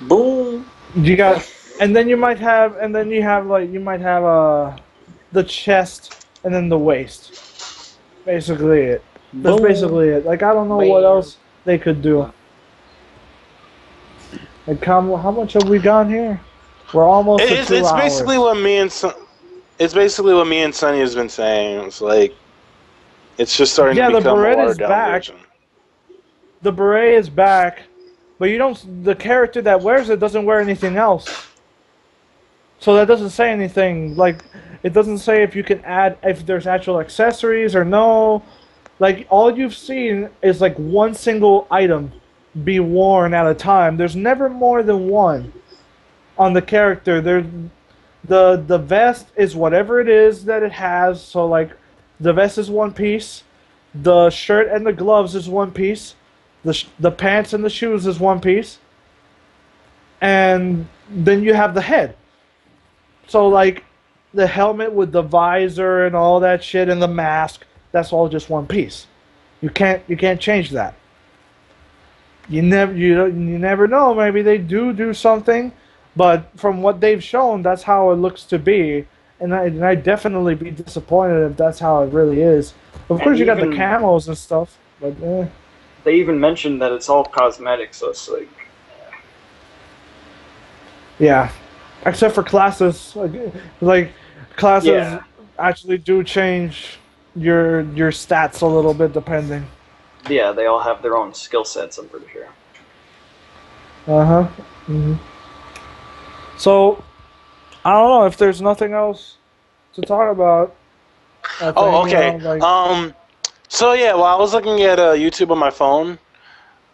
boom. You got, and then you might have, the chest and then the waist. basically it. That's Boom. basically it. Like, I don't know Man. what else they could do. Like, how much have we gone here? We're almost at 2 It's hours. basically what me and it's basically what me and Sonny has been saying. It's like it's just starting Yeah, to the become a Beretta watered is down back. version. The beret is back, but you don't. The character that wears it doesn't wear anything else. So that doesn't say anything. Like, it doesn't say if you can add, if there's actual accessories or no. Like, all you've seen is like one single item be worn at a time. There's never more than one on the character. The vest is whatever it is that it has. So like, the vest is one piece, the shirt and the gloves is one piece, the pants and the shoes is one piece, and then you have the head. So like, the helmet with the visor and all that shit and the mask, that's all just one piece. You can't change that. You never know. Maybe they do something, but from what they've shown, that's how it looks to be. And I'd definitely be disappointed if that's how it really is. Of course, you got the camos and stuff, but They even mentioned that it's all cosmetic, so it's like, yeah. Except for classes, like classes Yeah. actually do change your stats a little bit depending. yeah, they all have their own skill sets, I'm pretty sure. Uh-huh. Mm-hmm. So, I don't know if there's nothing else to talk about. I think, Oh, okay. you know, like, So yeah, while I was looking at YouTube on my phone,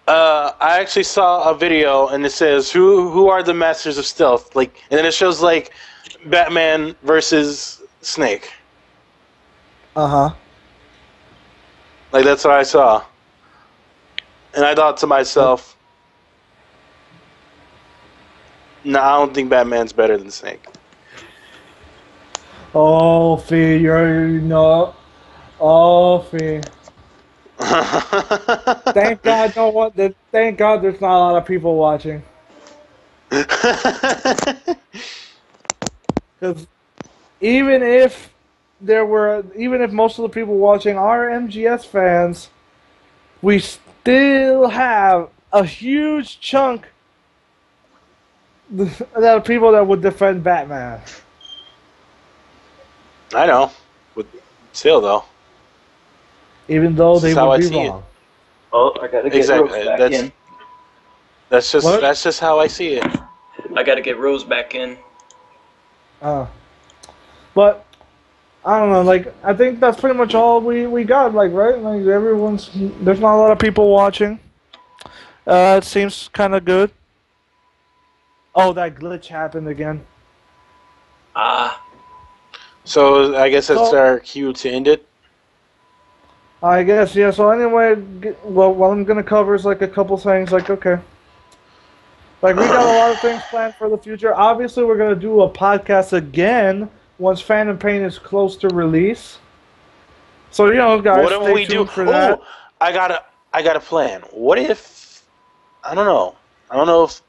I actually saw a video, and it says who are the masters of stealth? Like, and then it shows like Batman versus Snake. uh-huh. Like that's what I saw, and I thought to myself, no, I don't think Batman's better than Snake. Oh, Fee, you're not. Oh, Fee. Thank God, no one. Thank God, there's not a lot of people watching. Because even if most of the people watching are MGS fans, we still have a huge chunk of people that would defend Batman. I know, but still though. Even though they That's how would I be see it. wrong. Oh, I gotta get Exactly. Rose back in. That's just how I see it. I gotta get Rose back in. But I don't know. Like, I think that's pretty much all we got. Like, right? Like, there's not a lot of people watching. It seems kind of good. Oh, that glitch happened again. So I guess that's So- our cue to end it. I guess, yeah. So anyway, well, what I'm gonna cover is like a couple things. Like, okay, like we got a lot of things planned for the future. Obviously, we're gonna do a podcast again once Phantom Pain is close to release. So you know, guys, What if stay we do? tuned for that. Oh, I got a plan. What if? I don't know. I don't know if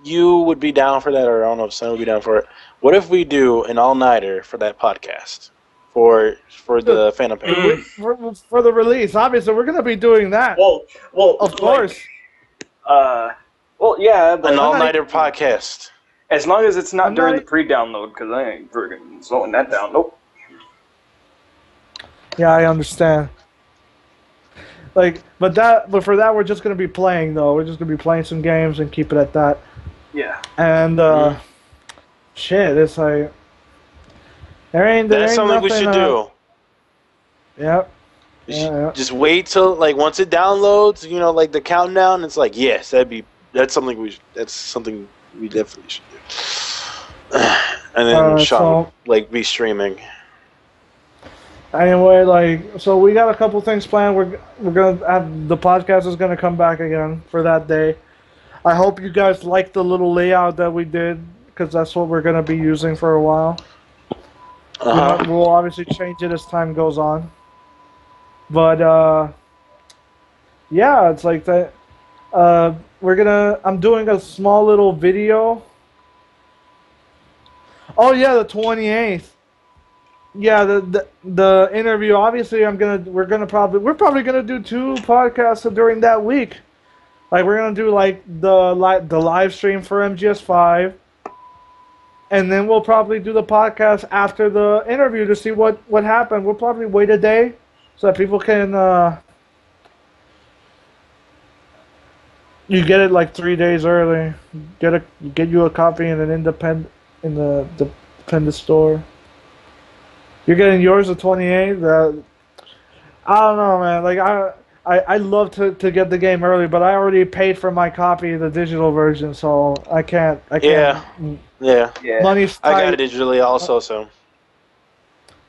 you would be down for that, or I don't know if Son would be down for it. What if we do an all-nighter for that podcast for the Phantom Pain? For the release, obviously, we're gonna be doing that. Well, Of course. Well, yeah, but An all-nighter podcast. as long as it's not I'm during not- the pre-download, because I ain't friggin' slowing that down. Nope. Yeah, I understand. Like, but for that, we're just gonna be playing though. We're just gonna be playing some games and keep it at that. Yeah. And shit, it's like there ain't something we nothing, should do. Yep. We should Yeah. just wait till like once it downloads, you know, like the countdown. It's like yes, that's something we definitely should do. And then Sean like be streaming. Anyway, like, so we got a couple things planned. We're gonna have the podcast is gonna come back again for that day. I hope you guys like the little layout that we did, because that's what we're gonna be using for a while. We'll obviously change it as time goes on. But yeah, it's like that. I'm doing a small little video. Oh yeah, the 28th. yeah, the interview. Obviously, we're probably gonna do 2 podcasts during that week. Like we're gonna do like the live stream for MGS5, and then we'll probably do the podcast after the interview to see what happened. We'll probably wait a day so that people can you get it like 3 days early. Get you a copy in the independent store. You're getting yours the 28th. I don't know, man. Like I love to get the game early, but I already paid for my copy, the digital version, so I can't. Yeah. Money's tight. I got it digitally also, so.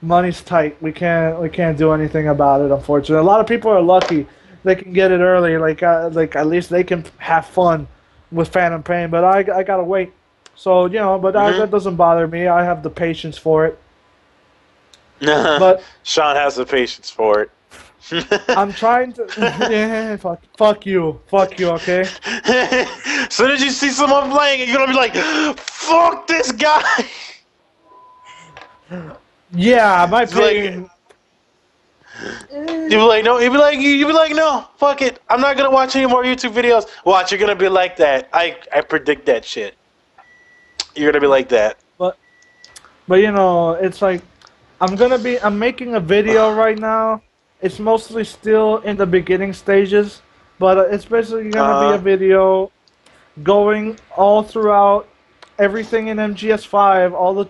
Money's tight. We can't do anything about it, unfortunately. A lot of people are lucky; they can get it early. Like at least they can have fun with Phantom Pain. But I gotta wait. So but that doesn't bother me. I have the patience for it. But Sean has the patience for it. I'm trying to. Yeah, fuck you, okay. As soon as you see someone playing it, you're gonna be like, "Fuck this guy." Yeah, my opinion. You'd be like, no. You'd be like, no. Fuck it. I'm not gonna watch any more YouTube videos. Watch, you're gonna be like that. I predict that shit. You're gonna be like that. But it's like I'm making a video right now. It's mostly still in the beginning stages, but it's basically gonna be a video going all throughout everything in MGS5, all the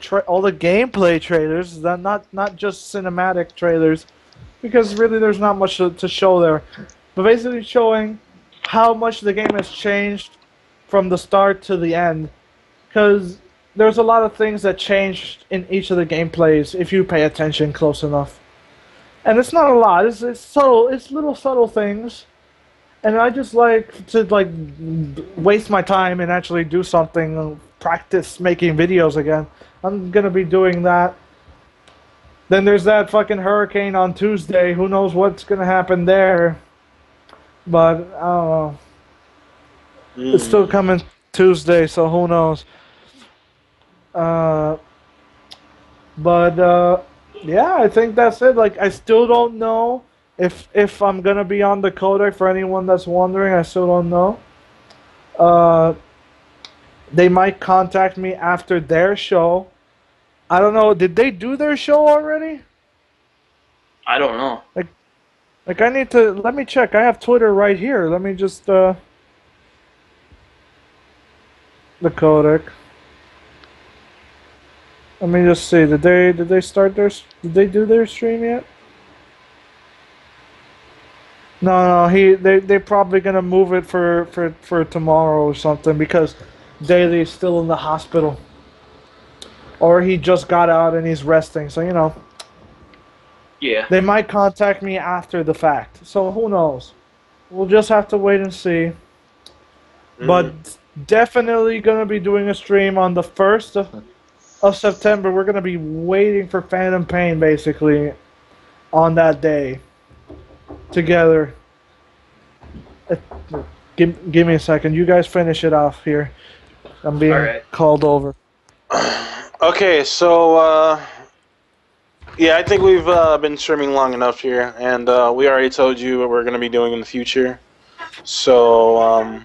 gameplay trailers, not just cinematic trailers, because really there's not much to show there, but basically showing how much the game has changed from the start to the end, because there's a lot of things that changed in each of the gameplays if you pay attention close enough. And it's not a lot. It's subtle. It's little subtle things, and I just like to waste my time and actually do something, practice making videos again. I'm gonna be doing that. Then there's that fucking hurricane on Tuesday. Who knows what's gonna happen there? But I don't know. It's still coming Tuesday, so who knows? Yeah, I think that's it. Like, I still don't know if I'm gonna be on the codec. For anyone that's wondering, I still don't know. They might contact me after their show. I don't know. Did they do their show already? I don't know. Like I need to let me check. I have Twitter right here. Let me just the codec. Let me just see. Did they start their? Did they do their stream yet? No. They're probably gonna move it for tomorrow or something because Daly's still in the hospital, or he just got out and he's resting. So Yeah. they might contact me after the fact. So who knows? We'll just have to wait and see. But definitely gonna be doing a stream on the 1st of September. We're gonna be waiting for Phantom Pain basically on that day together. Give me a second. You guys finish it off here. I'm being called over. Okay, so yeah, I think we've been streaming long enough here, and we already told you what we're gonna be doing in the future. So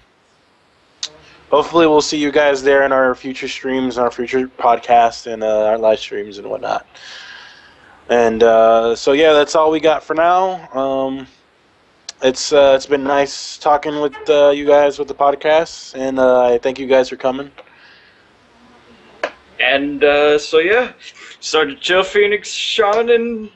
hopefully we'll see you guys there in our future streams, our future podcasts, and our live streams and whatnot. And so yeah, that's all we got for now. It's been nice talking with you guys with the podcast, and I thank you guys for coming. And so yeah, Sergeant Joe Phoenix, Sean, and